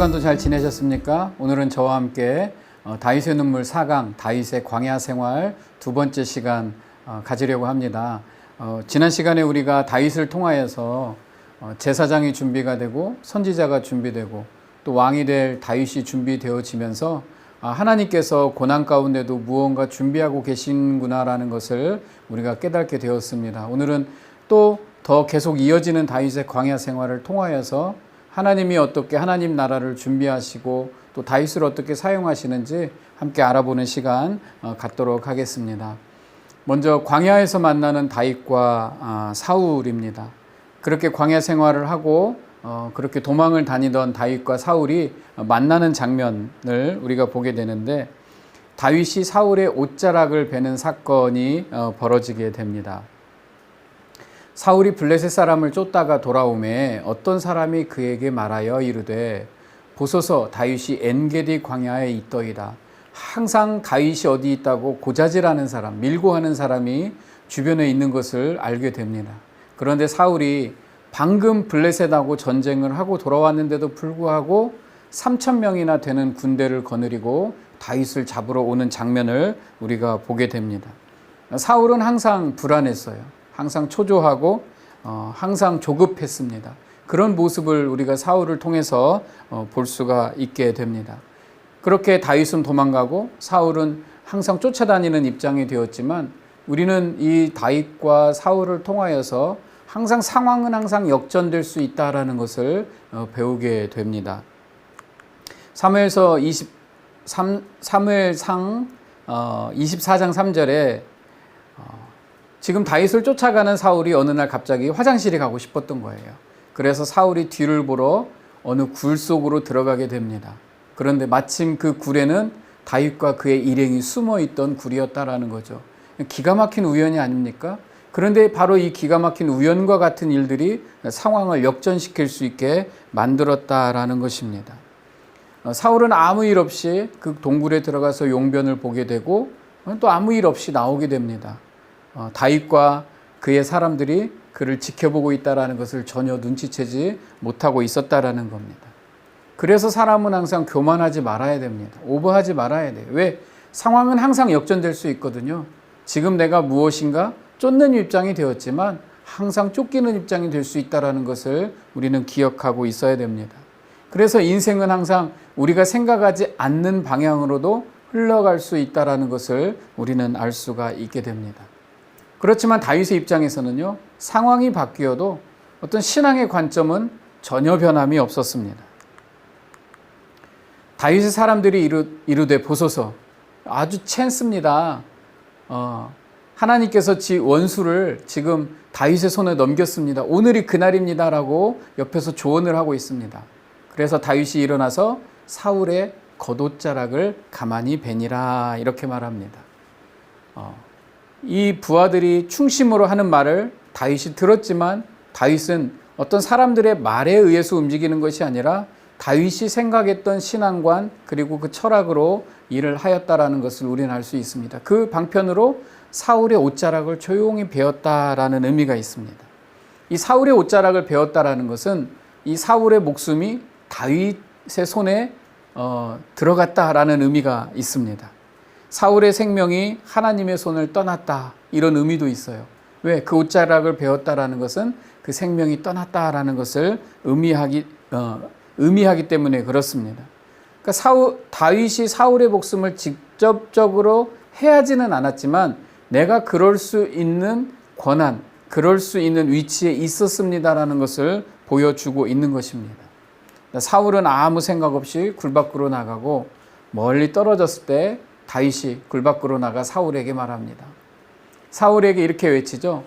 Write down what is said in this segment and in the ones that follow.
주간도 잘 지내셨습니까? 오늘은 저와 함께 다윗의 눈물 4강 다윗의 광야 생활 두 번째 시간 가지려고 합니다. 지난 시간에 우리가 다윗을 통하여서 제사장이 준비가 되고 선지자가 준비되고 또 왕이 될 다윗이 준비되어지면서 하나님께서 고난 가운데도 무언가 준비하고 계신구나라는 것을 우리가 깨닫게 되었습니다. 오늘은 또 더 계속 이어지는 다윗의 광야 생활을 통하여서 하나님이 어떻게 하나님 나라를 준비하시고 또 다윗을 어떻게 사용하시는지 함께 알아보는 시간 갖도록 하겠습니다. 먼저 광야에서 만나는 다윗과 사울입니다. 그렇게 광야 생활을 하고 그렇게 도망을 다니던 다윗과 사울이 만나는 장면을 우리가 보게 되는데, 다윗이 사울의 옷자락을 베는 사건이 벌어지게 됩니다. 사울이 블레셋 사람을 쫓다가 돌아오매 어떤 사람이 그에게 말하여 이르되 보소서 다윗이 엔게디 광야에 있더이다. 항상 다윗이 어디 있다고 고자질하는 사람, 밀고 하는 사람이 주변에 있는 것을 알게 됩니다. 그런데 사울이 방금 블레셋하고 전쟁을 하고 돌아왔는데도 불구하고 3,000명이나 되는 군대를 거느리고 다윗을 잡으러 오는 장면을 우리가 보게 됩니다. 사울은 항상 불안했어요. 항상 초조하고 항상 조급했습니다. 그런 모습을 우리가 사울을 통해서 볼 수가 있게 됩니다. 그렇게 다윗은 도망가고 사울은 항상 쫓아다니는 입장이 되었지만, 우리는 이 다윗과 사울을 통하여서 항상 상황은 항상 역전될 수 있다라는 것을 배우게 됩니다. 사무엘상 24장 3절에 지금 다윗을 쫓아가는 사울이 어느 날 갑자기 화장실에 가고 싶었던 거예요. 그래서 사울이 뒤를 보러 어느 굴 속으로 들어가게 됩니다. 그런데 마침 그 굴에는 다윗과 그의 일행이 숨어 있던 굴이었다라는 거죠. 기가 막힌 우연이 아닙니까? 그런데 바로 이 기가 막힌 우연과 같은 일들이 상황을 역전시킬 수 있게 만들었다라는 것입니다. 사울은 아무 일 없이 그 동굴에 들어가서 용변을 보게 되고 또 아무 일 없이 나오게 됩니다. 다윗과 그의 사람들이 그를 지켜보고 있다는 것을 전혀 눈치채지 못하고 있었다라는 겁니다. 그래서 사람은 항상 교만하지 말아야 됩니다. 오버하지 말아야 돼요. 왜? 상황은 항상 역전될 수 있거든요. 지금 내가 무엇인가 쫓는 입장이 되었지만 항상 쫓기는 입장이 될 수 있다는 것을 우리는 기억하고 있어야 됩니다. 그래서 인생은 항상 우리가 생각하지 않는 방향으로도 흘러갈 수 있다는 것을 우리는 알 수가 있게 됩니다. 그렇지만 다윗의 입장에서는요, 상황이 바뀌어도 어떤 신앙의 관점은 전혀 변함이 없었습니다. 다윗의 사람들이 이르되 보소서, 아주 찬스입니다. 하나님께서 원수를 지금 다윗의 손에 넘겼습니다. 오늘이 그날입니다 라고 옆에서 조언을 하고 있습니다. 그래서 다윗이 일어나서 사울의 겉옷자락을 가만히 베니라 이렇게 말합니다. 이 부하들이 충심으로 하는 말을 다윗이 들었지만, 다윗은 어떤 사람들의 말에 의해서 움직이는 것이 아니라 다윗이 생각했던 신앙관 그리고 그 철학으로 일을 하였다라는 것을 우리는 알 수 있습니다. 그 방편으로 사울의 옷자락을 조용히 베었다라는 의미가 있습니다. 이 사울의 옷자락을 베었다라는 것은 이 사울의 목숨이 다윗의 손에 들어갔다라는 의미가 있습니다. 사울의 생명이 하나님의 손을 떠났다, 이런 의미도 있어요. 왜? 그 옷자락을 베었다라는 것은 그 생명이 떠났다라는 것을 의미하기 때문에 그렇습니다. 그러니까 다윗이 사울의 목숨을 직접적으로 해하지는 않았지만 내가 그럴 수 있는 권한, 그럴 수 있는 위치에 있었습니다라는 것을 보여주고 있는 것입니다. 사울은 아무 생각 없이 굴 밖으로 나가고 멀리 떨어졌을 때 다윗이 굴 밖으로 나가 사울에게 말합니다. 사울에게 이렇게 외치죠.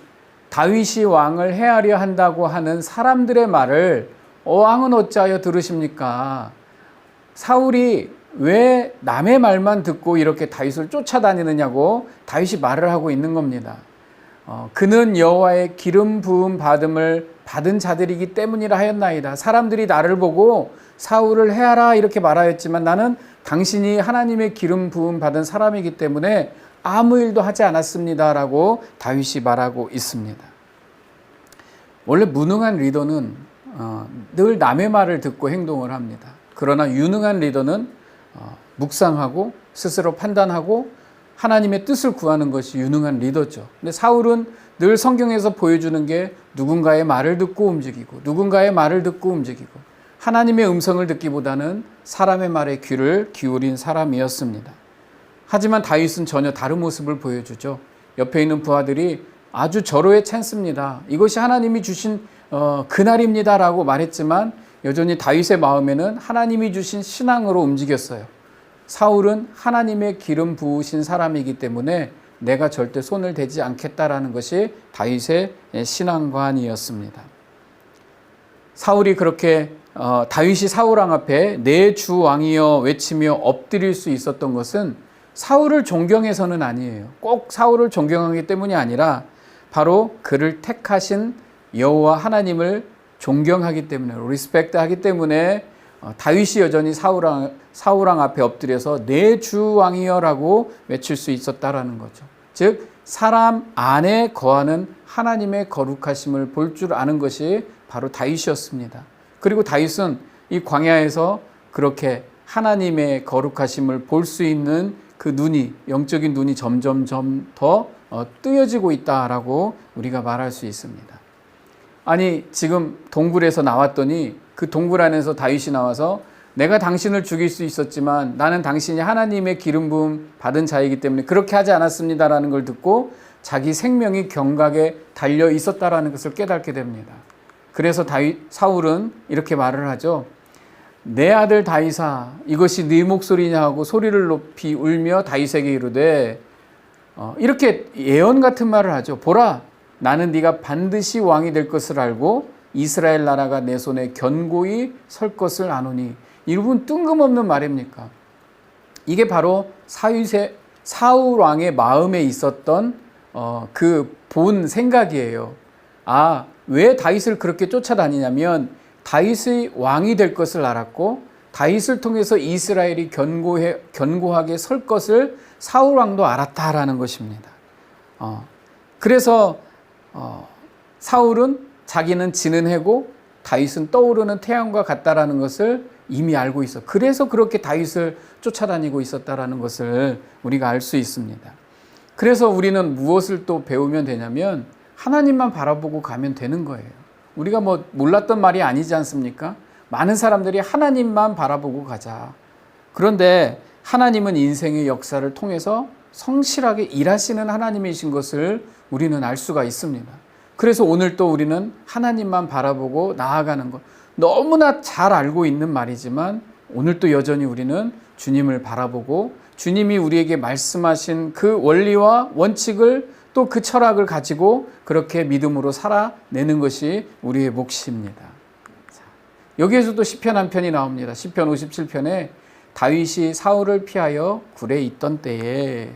다윗이 왕을 해하려 한다고 하는 사람들의 말을 왕은 어찌하여 들으십니까? 사울이 왜 남의 말만 듣고 이렇게 다윗을 쫓아다니느냐고 다윗이 말을 하고 있는 겁니다. 그는 여호와의 기름 부음 받음을 받은 자들이기 때문이라 하였나이다. 사람들이 나를 보고 사울을 해하라 이렇게 말하였지만 나는 당신이 하나님의 기름 부음 받은 사람이기 때문에 아무 일도 하지 않았습니다라고 다윗이 말하고 있습니다. 원래 무능한 리더는 늘 남의 말을 듣고 행동을 합니다. 그러나 유능한 리더는 묵상하고 스스로 판단하고 하나님의 뜻을 구하는 것이 유능한 리더죠. 근데 사울은 늘 성경에서 보여주는 게 누군가의 말을 듣고 움직이고 누군가의 말을 듣고 움직이고 하나님의 음성을 듣기보다는 사람의 말에 귀를 기울인 사람이었습니다. 하지만 다윗은 전혀 다른 모습을 보여주죠. 옆에 있는 부하들이 아주 절호의 찬스입니다. 이것이 하나님이 주신 그날입니다 라고 말했지만 여전히 다윗의 마음에는 하나님이 주신 신앙으로 움직였어요. 사울은 하나님의 기름 부으신 사람이기 때문에 내가 절대 손을 대지 않겠다라는 것이 다윗의 신앙관이었습니다. 사울이 그렇게 다윗이 사울왕 앞에 내 주 왕이여 외치며 엎드릴 수 있었던 것은 사울을 존경해서는 아니에요. 꼭 사울을 존경하기 때문이 아니라 바로 그를 택하신 여호와 하나님을 존경하기 때문에 리스펙트하기 때문에 다윗이 여전히 사울왕 앞에 엎드려서 내 주 왕이여라고 외칠 수 있었다라는 거죠. 즉 사람 안에 거하는 하나님의 거룩하심을 볼 줄 아는 것이 바로 다윗이었습니다. 그리고 다윗은 이 광야에서 그렇게 하나님의 거룩하심을 볼 수 있는 그 눈이, 영적인 눈이 점점점 더 뜨여지고 있다라고 우리가 말할 수 있습니다. 아니 지금 동굴에서 나왔더니 그 동굴 안에서 다윗이 나와서 내가 당신을 죽일 수 있었지만 나는 당신이 하나님의 기름 부음 받은 자이기 때문에 그렇게 하지 않았습니다라는 걸 듣고 자기 생명이 경각에 달려 있었다라는 것을 깨닫게 됩니다. 그래서 사울은 이렇게 말을 하죠. 내 아들 다윗아 이것이 네 목소리냐 하고 소리를 높이 울며 다윗에게 이르되 이렇게 예언 같은 말을 하죠. 보라 나는 네가 반드시 왕이 될 것을 알고 이스라엘 나라가 내 손에 견고히 설 것을 아노니. 이분 뜬금없는 말입니까? 이게 바로 사울 왕의 마음에 있었던 그 본 생각이에요. 왜 다윗을 그렇게 쫓아다니냐면 다윗의 왕이 될 것을 알았고 다윗을 통해서 이스라엘이 견고하게 설 것을 사울 왕도 알았다라는 것입니다. 그래서 사울은 자기는 지는 해고 다윗은 떠오르는 태양과 같다라는 것을 이미 알고 있어. 그래서 그렇게 다윗을 쫓아다니고 있었다라는 것을 우리가 알 수 있습니다. 그래서 우리는 무엇을 또 배우면 되냐면 하나님만 바라보고 가면 되는 거예요. 우리가 몰랐던 말이 아니지 않습니까? 많은 사람들이 하나님만 바라보고 가자. 그런데 하나님은 인생의 역사를 통해서 성실하게 일하시는 하나님이신 것을 우리는 알 수가 있습니다. 그래서 오늘 또 우리는 하나님만 바라보고 나아가는 것. 너무나 잘 알고 있는 말이지만 오늘 또 여전히 우리는 주님을 바라보고 주님이 우리에게 말씀하신 그 원리와 원칙을 또 그 철학을 가지고 그렇게 믿음으로 살아내는 것이 우리의 몫입니다. 여기에서도 시편 한 편이 나옵니다. 시편 57편에 다윗이 사울을 피하여 굴에 있던 때에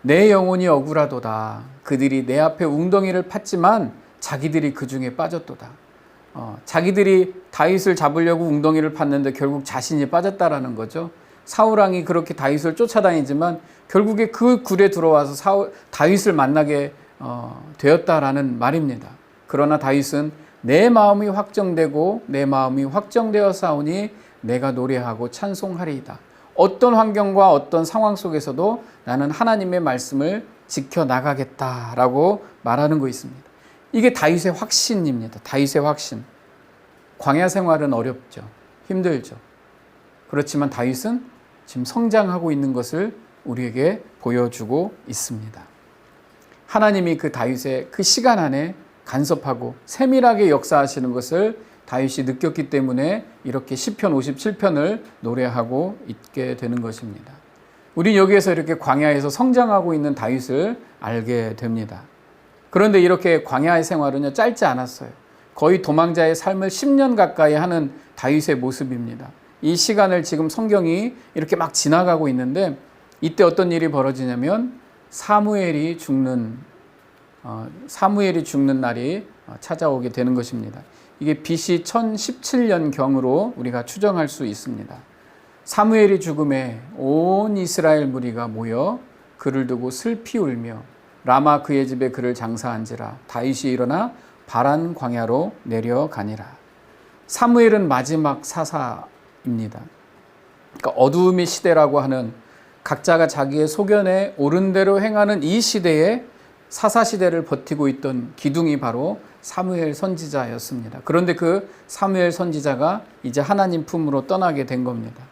내 영혼이 억울하도다. 그들이 내 앞에 웅덩이를 팠지만 자기들이 그 중에 빠졌도다. 자기들이 다윗을 잡으려고 웅덩이를 팠는데 결국 자신이 빠졌다라는 거죠. 사울왕이 그렇게 다윗을 쫓아다니지만 결국에 그 굴에 들어와서 다윗을 만나게 되었다라는 말입니다. 그러나 다윗은 내 마음이 확정되고 내 마음이 확정되어 싸우니 내가 노래하고 찬송하리이다. 어떤 환경과 어떤 상황 속에서도 나는 하나님의 말씀을 지켜나가겠다라고 말하는 거 있습니다. 이게 다윗의 확신입니다. 다윗의 확신. 광야 생활은 어렵죠. 힘들죠. 그렇지만 다윗은 지금 성장하고 있는 것을 우리에게 보여주고 있습니다. 하나님이 그 다윗의 그 시간 안에 간섭하고 세밀하게 역사하시는 것을 다윗이 느꼈기 때문에 이렇게 시편 57편을 노래하고 있게 되는 것입니다. 우린 여기에서 이렇게 광야에서 성장하고 있는 다윗을 알게 됩니다. 그런데 이렇게 광야의 생활은 짧지 않았어요. 거의 도망자의 삶을 10년 가까이 하는 다윗의 모습입니다. 이 시간을 지금 성경이 이렇게 막 지나가고 있는데 이때 어떤 일이 벌어지냐면 사무엘이 죽는 날이 찾아오게 되는 것입니다. 이게 BC 1017년경으로 우리가 추정할 수 있습니다. 사무엘이 죽음에 온 이스라엘 무리가 모여 그를 두고 슬피 울며 라마 그의 집에 그를 장사한지라. 다윗이 일어나 바란 광야로 내려가니라. 사무엘은 마지막 시대입니다. 그러니까 어두움의 시대라고 하는 각자가 자기의 소견에 옳은 대로 행하는 이 시대에 사사시대를 버티고 있던 기둥이 바로 사무엘 선지자였습니다. 그런데 그 사무엘 선지자가 이제 하나님 품으로 떠나게 된 겁니다.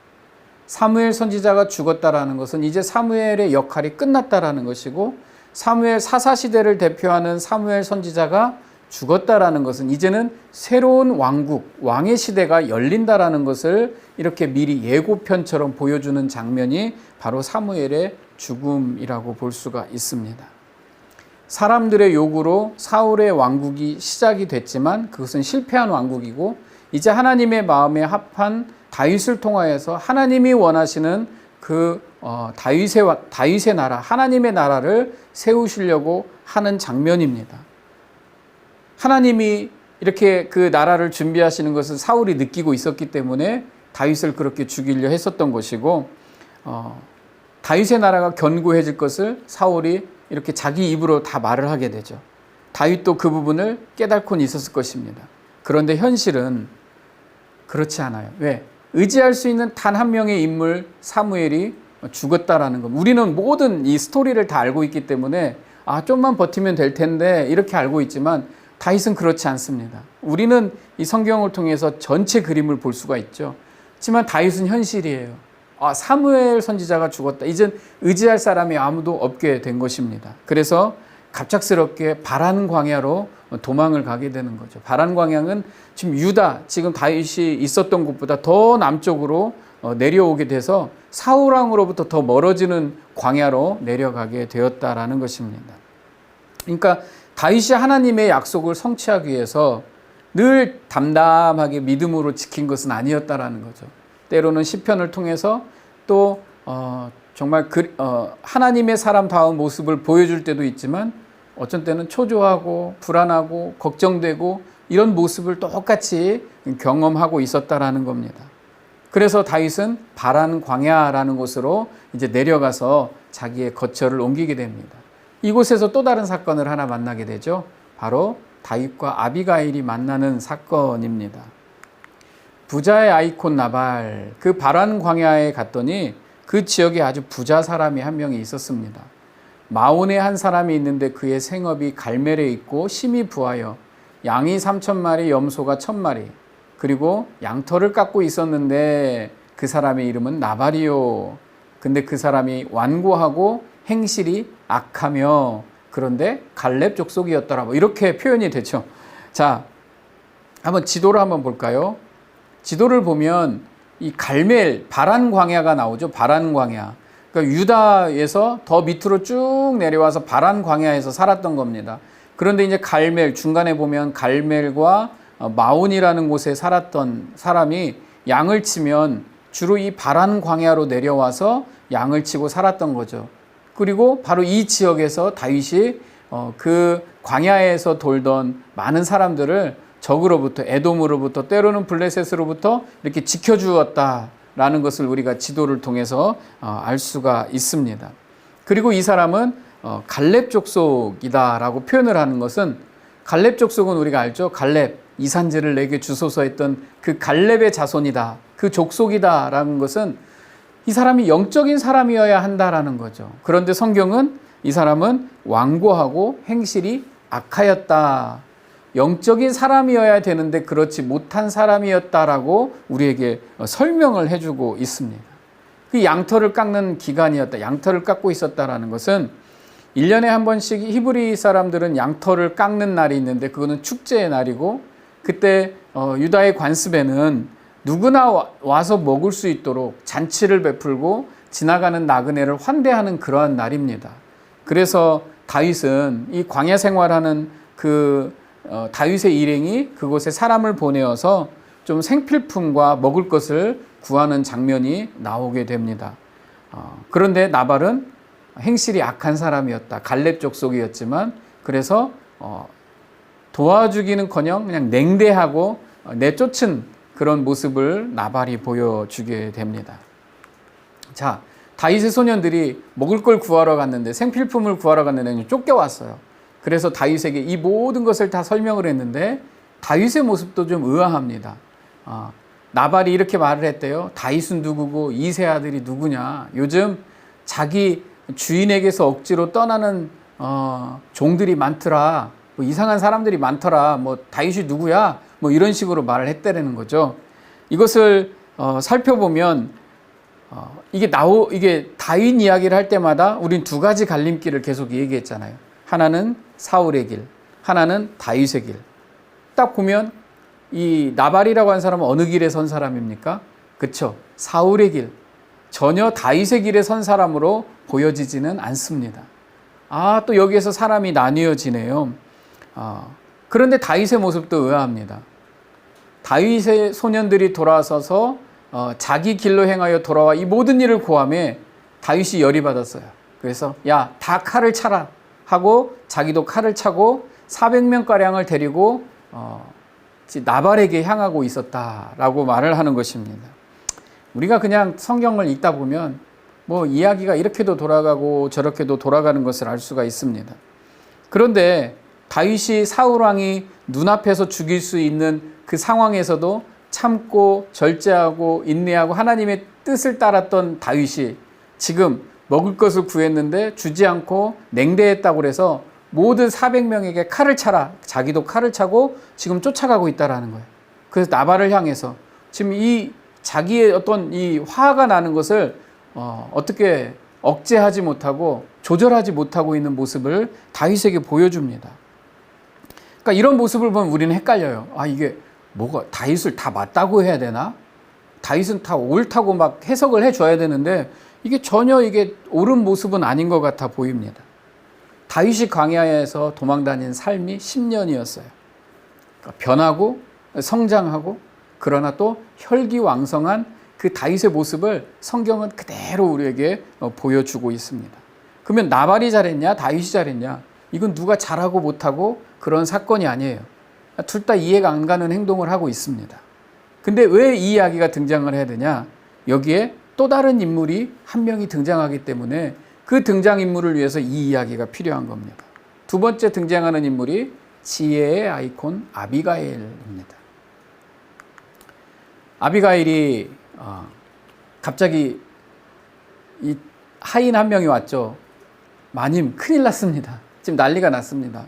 사무엘 선지자가 죽었다라는 것은 이제 사무엘의 역할이 끝났다라는 것이고, 사무엘 사사시대를 대표하는 사무엘 선지자가 죽었다라는 것은 이제는 새로운 왕국, 왕의 시대가 열린다라는 것을 이렇게 미리 예고편처럼 보여주는 장면이 바로 사무엘의 죽음이라고 볼 수가 있습니다. 사람들의 요구로 사울의 왕국이 시작이 됐지만 그것은 실패한 왕국이고, 이제 하나님의 마음에 합한 다윗을 통하여서 하나님이 원하시는 그 다윗의 나라, 하나님의 나라를 세우시려고 하는 장면입니다. 하나님이 이렇게 그 나라를 준비하시는 것을 사울이 느끼고 있었기 때문에 다윗을 그렇게 죽이려 했었던 것이고, 다윗의 나라가 견고해질 것을 사울이 이렇게 자기 입으로 다 말을 하게 되죠. 다윗도 그 부분을 깨닫고는 있었을 것입니다. 그런데 현실은 그렇지 않아요. 왜? 의지할 수 있는 단 한 명의 인물 사무엘이 죽었다라는 것. 우리는 모든 이 스토리를 다 알고 있기 때문에 좀만 버티면 될 텐데 이렇게 알고 있지만 다윗은 그렇지 않습니다. 우리는 이 성경을 통해서 전체 그림을 볼 수가 있죠. 하지만 다윗은 현실이에요. 사무엘 선지자가 죽었다. 이젠 의지할 사람이 아무도 없게 된 것입니다. 그래서 갑작스럽게 바란 광야로 도망을 가게 되는 거죠. 바란 광야는 지금 유다, 지금 다윗이 있었던 곳보다 더 남쪽으로 내려오게 돼서 사울 왕으로부터 더 멀어지는 광야로 내려가게 되었다라는 것입니다. 그러니까 다윗이 하나님의 약속을 성취하기 위해서 늘 담담하게 믿음으로 지킨 것은 아니었다라는 거죠. 때로는 시편을 통해서 또 정말 하나님의 사람다운 모습을 보여줄 때도 있지만 어쩐 때는 초조하고 불안하고 걱정되고 이런 모습을 똑같이 경험하고 있었다라는 겁니다. 그래서 다윗은 바란 광야라는 곳으로 이제 내려가서 자기의 거처를 옮기게 됩니다. 이곳에서 또 다른 사건을 하나 만나게 되죠. 바로 다윗과 아비가일이 만나는 사건입니다. 부자의 아이콘 나발, 그 바란 광야에 갔더니 그 지역에 아주 부자 사람이 한 명이 있었습니다. 마온에 한 사람이 있는데 그의 생업이 갈멜에 있고 심히 부하여 양이 3,000마리, 염소가 1,000마리, 그리고 양털을 깎고 있었는데 그 사람의 이름은 나발이요. 근데 그 사람이 완고하고 행실이 악하며 그런데 갈렙 족속이었더라. 이렇게 표현이 되죠. 자, 한번 지도를 한번 볼까요? 지도를 보면 이 갈멜, 바란 광야가 나오죠. 바란 광야. 그러니까 유다에서 더 밑으로 쭉 내려와서 바란 광야에서 살았던 겁니다. 그런데 이제 갈멜, 중간에 보면 갈멜과 마온이라는 곳에 살았던 사람이 양을 치면 주로 이 바란 광야로 내려와서 양을 치고 살았던 거죠. 그리고 바로 이 지역에서 다윗이 그 광야에서 돌던 많은 사람들을 적으로부터, 에돔으로부터, 때로는 블레셋으로부터 이렇게 지켜주었다라는 것을 우리가 지도를 통해서 알 수가 있습니다. 그리고 이 사람은 갈렙 족속이다라고 표현을 하는 것은, 갈렙 족속은 우리가 알죠. 갈렙, 이산지를 내게 주소서 했던 그 갈렙의 자손이다, 그 족속이다라는 것은 이 사람이 영적인 사람이어야 한다라는 거죠. 그런데 성경은 이 사람은 완고하고 행실이 악하였다, 영적인 사람이어야 되는데 그렇지 못한 사람이었다라고 우리에게 설명을 해주고 있습니다. 그 양털을 깎는 기간이었다, 양털을 깎고 있었다라는 것은 1년에 한 번씩 히브리 사람들은 양털을 깎는 날이 있는데 그거는 축제의 날이고, 그때 유다의 관습에는 누구나 와서 먹을 수 있도록 잔치를 베풀고 지나가는 나그네를 환대하는 그러한 날입니다. 그래서 다윗은 이 광야 생활하는 다윗의 일행이 그곳에 사람을 보내어서 좀 생필품과 먹을 것을 구하는 장면이 나오게 됩니다. 그런데 나발은 행실이 악한 사람이었다, 갈렙 족속이었지만 그래서 도와주기는커녕 그냥 냉대하고 내쫓은 그런 모습을 나발이 보여주게 됩니다. 자, 다윗의 소년들이 먹을 걸 구하러 갔는데, 생필품을 구하러 갔는데 쫓겨왔어요. 그래서 다윗에게 이 모든 것을 다 설명을 했는데 다윗의 모습도 좀 의아합니다. 나발이 이렇게 말을 했대요. 다윗은 누구고 이세 아들이 누구냐. 요즘 자기 주인에게서 억지로 떠나는 종들이 많더라. 뭐 이상한 사람들이 많더라. 뭐 다윗이 누구야? 뭐 이런 식으로 말을 했다라는 거죠. 이것을 살펴보면 이게 다윗 이야기를 할 때마다 우린 두 가지 갈림길을 계속 얘기했잖아요. 하나는 사울의 길, 하나는 다윗의 길. 딱 보면 이 나발이라고 하는 사람은 어느 길에 선 사람입니까? 그렇죠. 사울의 길. 전혀 다윗의 길에 선 사람으로 보여지지는 않습니다. 또 여기에서 사람이 나뉘어지네요. 그런데 다윗의 모습도 의아합니다. 다윗의 소년들이 돌아서서 자기 길로 행하여 돌아와 이 모든 일을 고함에 다윗이 열이 받았어요. 그래서 야, 다 칼을 차라 하고 자기도 칼을 차고 400명가량을 데리고 나발에게 향하고 있었다라고 말을 하는 것입니다. 우리가 그냥 성경을 읽다 보면 뭐 이야기가 이렇게도 돌아가고 저렇게도 돌아가는 것을 알 수가 있습니다. 그런데 다윗이 사울왕이 눈앞에서 죽일 수 있는 그 상황에서도 참고 절제하고 인내하고 하나님의 뜻을 따랐던 다윗이 지금 먹을 것을 구했는데 주지 않고 냉대했다고 해서 모든 400명에게 칼을 차라. 자기도 칼을 차고 지금 쫓아가고 있다라는 거예요. 그래서 나발을 향해서 지금 이 자기의 어떤 이 화가 나는 것을 어떻게 억제하지 못하고 조절하지 못하고 있는 모습을 다윗에게 보여줍니다. 그러니까 이런 모습을 보면 우리는 헷갈려요. 이게 뭐가 다윗을 다 맞다고 해야 되나? 다윗은 다 옳다고 막 해석을 해줘야 되는데 이게 전혀 이게 옳은 모습은 아닌 것 같아 보입니다. 다윗이 광야에서 도망다닌 삶이 10년이었어요. 그러니까 변하고 성장하고 그러나 또 혈기왕성한 그 다윗의 모습을 성경은 그대로 우리에게 보여주고 있습니다. 그러면 나발이 잘했냐 다윗이 잘했냐, 이건 누가 잘하고 못하고 그런 사건이 아니에요. 둘 다 이해가 안 가는 행동을 하고 있습니다. 근데 왜 이 이야기가 등장을 해야 되냐? 여기에 또 다른 인물이 한 명이 등장하기 때문에 그 등장인물을 위해서 이 이야기가 필요한 겁니다. 두 번째 등장하는 인물이 지혜의 아이콘 아비가일입니다. 아비가일이 갑자기 이 하인 한 명이 왔죠. 마님 큰일 났습니다. 지금 난리가 났습니다.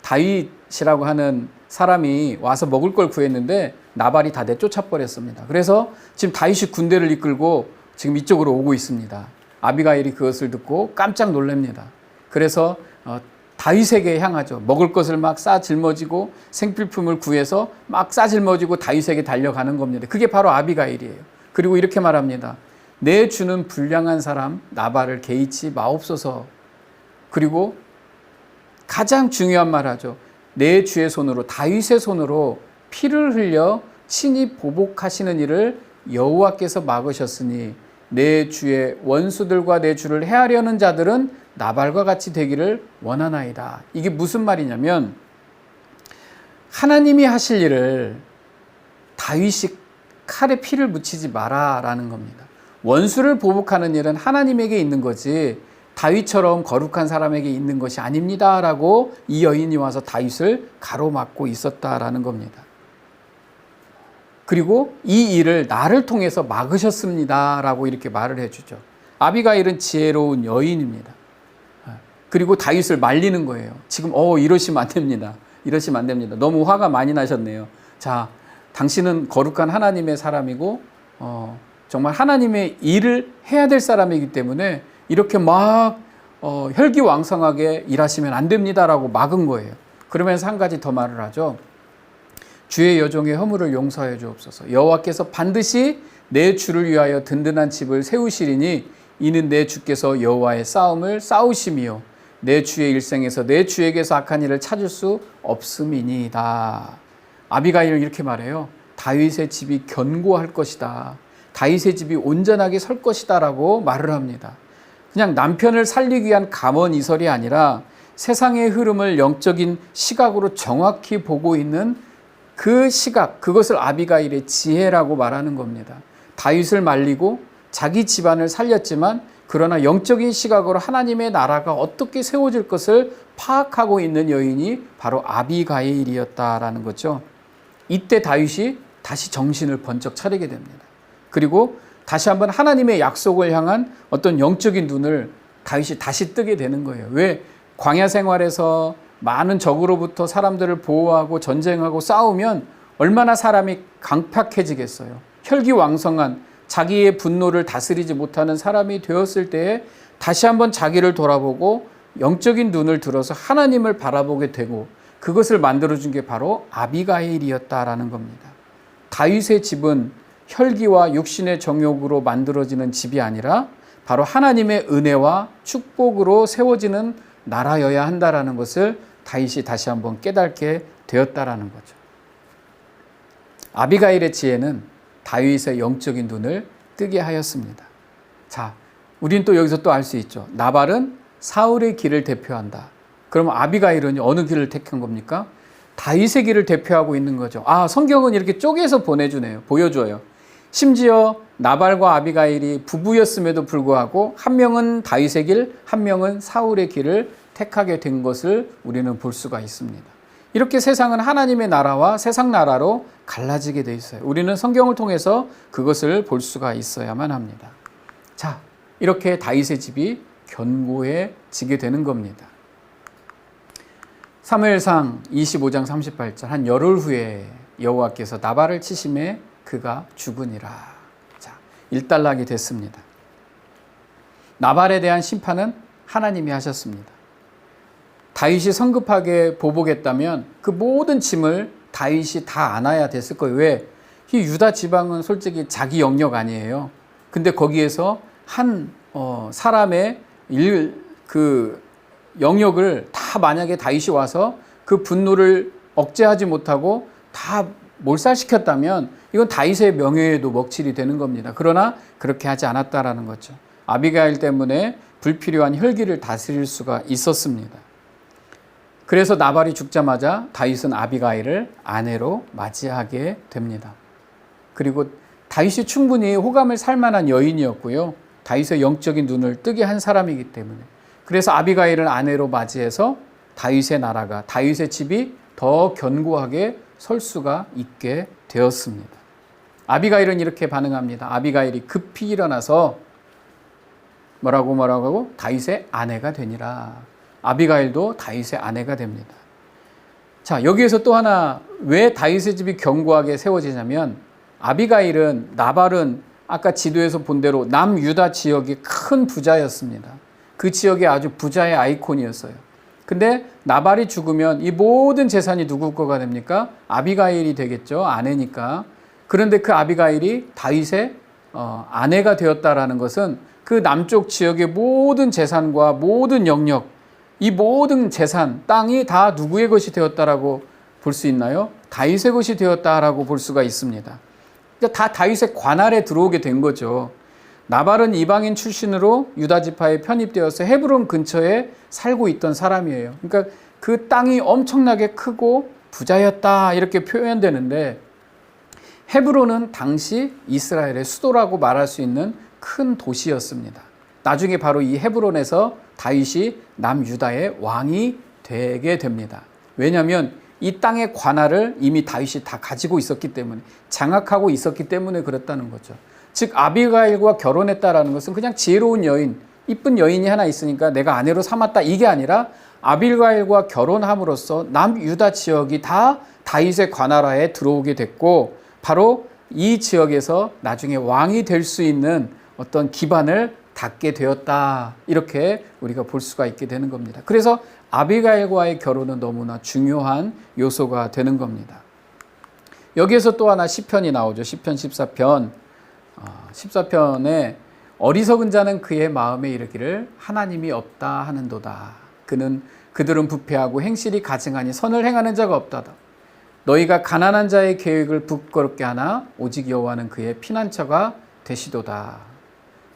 다윗이라고 하는 사람이 와서 먹을 걸 구했는데 나발이 다 내쫓아 버렸습니다. 그래서 지금 다윗이 군대를 이끌고 지금 이쪽으로 오고 있습니다. 아비가일이 그것을 듣고 깜짝 놀랍니다. 그래서 다윗에게 향하죠. 먹을 것을 막 싸 짊어지고 생필품을 구해서 막 싸 짊어지고 다윗에게 달려가는 겁니다. 그게 바로 아비가일이에요. 그리고 이렇게 말합니다. 내 주는 불량한 사람 나발을 개의치 마옵소서. 그리고 가장 중요한 말 하죠. 내 주의 손으로 다윗의 손으로 피를 흘려 친히 보복하시는 일을 여호와께서 막으셨으니 내 주의 원수들과 내 주를 해하려는 자들은 나발과 같이 되기를 원하나이다. 이게 무슨 말이냐면 하나님이 하실 일을 다윗이 칼에 피를 묻히지 마라라는 겁니다. 원수를 보복하는 일은 하나님에게 있는 거지 다윗처럼 거룩한 사람에게 있는 것이 아닙니다라고 이 여인이 와서 다윗을 가로막고 있었다라는 겁니다. 그리고 이 일을 나를 통해서 막으셨습니다라고 이렇게 말을 해주죠. 아비가일은 지혜로운 여인입니다. 그리고 다윗을 말리는 거예요. 지금 이러시면 안 됩니다. 이러시면 안 됩니다. 너무 화가 많이 나셨네요. 자, 당신은 거룩한 하나님의 사람이고 정말 하나님의 일을 해야 될 사람이기 때문에 이렇게 막 혈기왕성하게 일하시면 안 됩니다라고 막은 거예요. 그러면서 한 가지 더 말을 하죠. 주의 여종의 허물을 용서해 주옵소서. 여호와께서 반드시 내 주를 위하여 든든한 집을 세우시리니 이는 내 주께서 여호와의 싸움을 싸우심이요 내 주의 일생에서 내 주에게서 악한 일을 찾을 수 없음이니이다. 아비가일은 이렇게 말해요. 다윗의 집이 견고할 것이다. 다윗의 집이 온전하게 설 것이다 라고 말을 합니다. 그냥 남편을 살리기 위한 감언이설이 아니라 세상의 흐름을 영적인 시각으로 정확히 보고 있는 그 시각, 그것을 아비가일의 지혜라고 말하는 겁니다. 다윗을 말리고 자기 집안을 살렸지만 그러나 영적인 시각으로 하나님의 나라가 어떻게 세워질 것을 파악하고 있는 여인이 바로 아비가일이었다라는 거죠. 이때 다윗이 다시 정신을 번쩍 차리게 됩니다. 그리고 다시 한번 하나님의 약속을 향한 어떤 영적인 눈을 다윗이 다시 뜨게 되는 거예요. 왜? 광야 생활에서 많은 적으로부터 사람들을 보호하고 전쟁하고 싸우면 얼마나 사람이 강팍해지겠어요. 혈기왕성한 자기의 분노를 다스리지 못하는 사람이 되었을 때에 다시 한번 자기를 돌아보고 영적인 눈을 들어서 하나님을 바라보게 되고, 그것을 만들어준 게 바로 아비가일이었다라는 겁니다. 다윗의 집은 혈기와 육신의 정욕으로 만들어지는 집이 아니라 바로 하나님의 은혜와 축복으로 세워지는 나라여야 한다라는 것을 다윗이 다시 한번 깨닫게 되었다라는 거죠. 아비가일의 지혜는 다윗의 영적인 눈을 뜨게 하였습니다. 자, 우린 또 여기서 또 알 수 있죠. 나발은 사울의 길을 대표한다. 그러면 아비가일은 어느 길을 택한 겁니까? 다윗의 길을 대표하고 있는 거죠. 아, 성경은 이렇게 쪼개서 보여줘요. 심지어 나발과 아비가일이 부부였음에도 불구하고 한 명은 다윗의 길, 한 명은 사울의 길을 택하게 된 것을 우리는 볼 수가 있습니다. 이렇게 세상은 하나님의 나라와 세상 나라로 갈라지게 돼 있어요. 우리는 성경을 통해서 그것을 볼 수가 있어야만 합니다. 자, 이렇게 다윗의 집이 견고해지게 되는 겁니다. 사무엘상 25장 38절, 한 열흘 후에 여호와께서 나발을 치심에 그가 죽으니라. 자, 일단락이 됐습니다. 나발에 대한 심판은 하나님이 하셨습니다. 다윗이 성급하게 보복했다면 그 모든 짐을 다윗이 다 안아야 됐을 거예요. 왜? 이 유다 지방은 솔직히 자기 영역 아니에요. 근데 거기에서 한 사람의 영역을 다 만약에 다윗이 와서 그 분노를 억제하지 못하고 다 몰살시켰다면 이건 다윗의 명예에도 먹칠이 되는 겁니다. 그러나 그렇게 하지 않았다라는 거죠. 아비가일 때문에 불필요한 혈기를 다스릴 수가 있었습니다. 그래서 나발이 죽자마자 다윗은 아비가일을 아내로 맞이하게 됩니다. 그리고 다윗이 충분히 호감을 살 만한 여인이었고요. 다윗의 영적인 눈을 뜨게 한 사람이기 때문에, 그래서 아비가일을 아내로 맞이해서 다윗의 나라가, 다윗의 집이 더 견고하게 설 수가 있게 되었습니다. 아비가일은 이렇게 반응합니다. 아비가일이 급히 일어나서 뭐라고 다윗의 아내가 되니라. 아비가일도 다윗의 아내가 됩니다. 자, 여기에서 또 하나, 왜 다윗의 집이 견고하게 세워지냐면, 아비가일은, 나발은 아까 지도에서 본 대로 남유다 지역의 큰 부자였습니다. 그 지역의 아주 부자의 아이콘이었어요. 근데 나발이 죽으면 이 모든 재산이 누구 거가 됩니까? 아비가일이 되겠죠. 아내니까. 그런데 그 아비가일이 다윗의 아내가 되었다라는 것은 그 남쪽 지역의 모든 재산과 모든 영역, 이 모든 재산, 땅이 다 누구의 것이 되었다라고 볼 수 있나요? 다윗의 것이 되었다라고 볼 수가 있습니다. 다 다윗의 관할에 들어오게 된 거죠. 나발은 이방인 출신으로 유다 지파에 편입되어서 헤브론 근처에 살고 있던 사람이에요. 그러니까 그 땅이 엄청나게 크고 부자였다 이렇게 표현되는데, 헤브론은 당시 이스라엘의 수도라고 말할 수 있는 큰 도시였습니다. 나중에 바로 이 헤브론에서 다윗이 남유다의 왕이 되게 됩니다. 왜냐하면 이 땅의 관할을 이미 다윗이 다 가지고 있었기 때문에, 장악하고 있었기 때문에 그렇다는 거죠. 즉 아비가일과 결혼했다라는 것은 그냥 지혜로운 여인, 이쁜 여인이 하나 있으니까 내가 아내로 삼았다, 이게 아니라 아비가일과 결혼함으로써 남유다 지역이 다 다윗의 관할하에 들어오게 됐고, 바로 이 지역에서 나중에 왕이 될 수 있는 어떤 기반을 닫게 되었다, 이렇게 우리가 볼 수가 있게 되는 겁니다. 그래서 아비가일과의 결혼은 너무나 중요한 요소가 되는 겁니다. 여기에서 또 하나 시편이 나오죠. 시편 14편. 14편에 어리석은 자는 그의 마음에 이르기를 하나님이 없다 하는도다. 그들은 부패하고 행실이 가증하니 선을 행하는 자가 없다다. 너희가 가난한 자의 계획을 부끄럽게 하나 오직 여호와는 그의 피난처가 되시도다.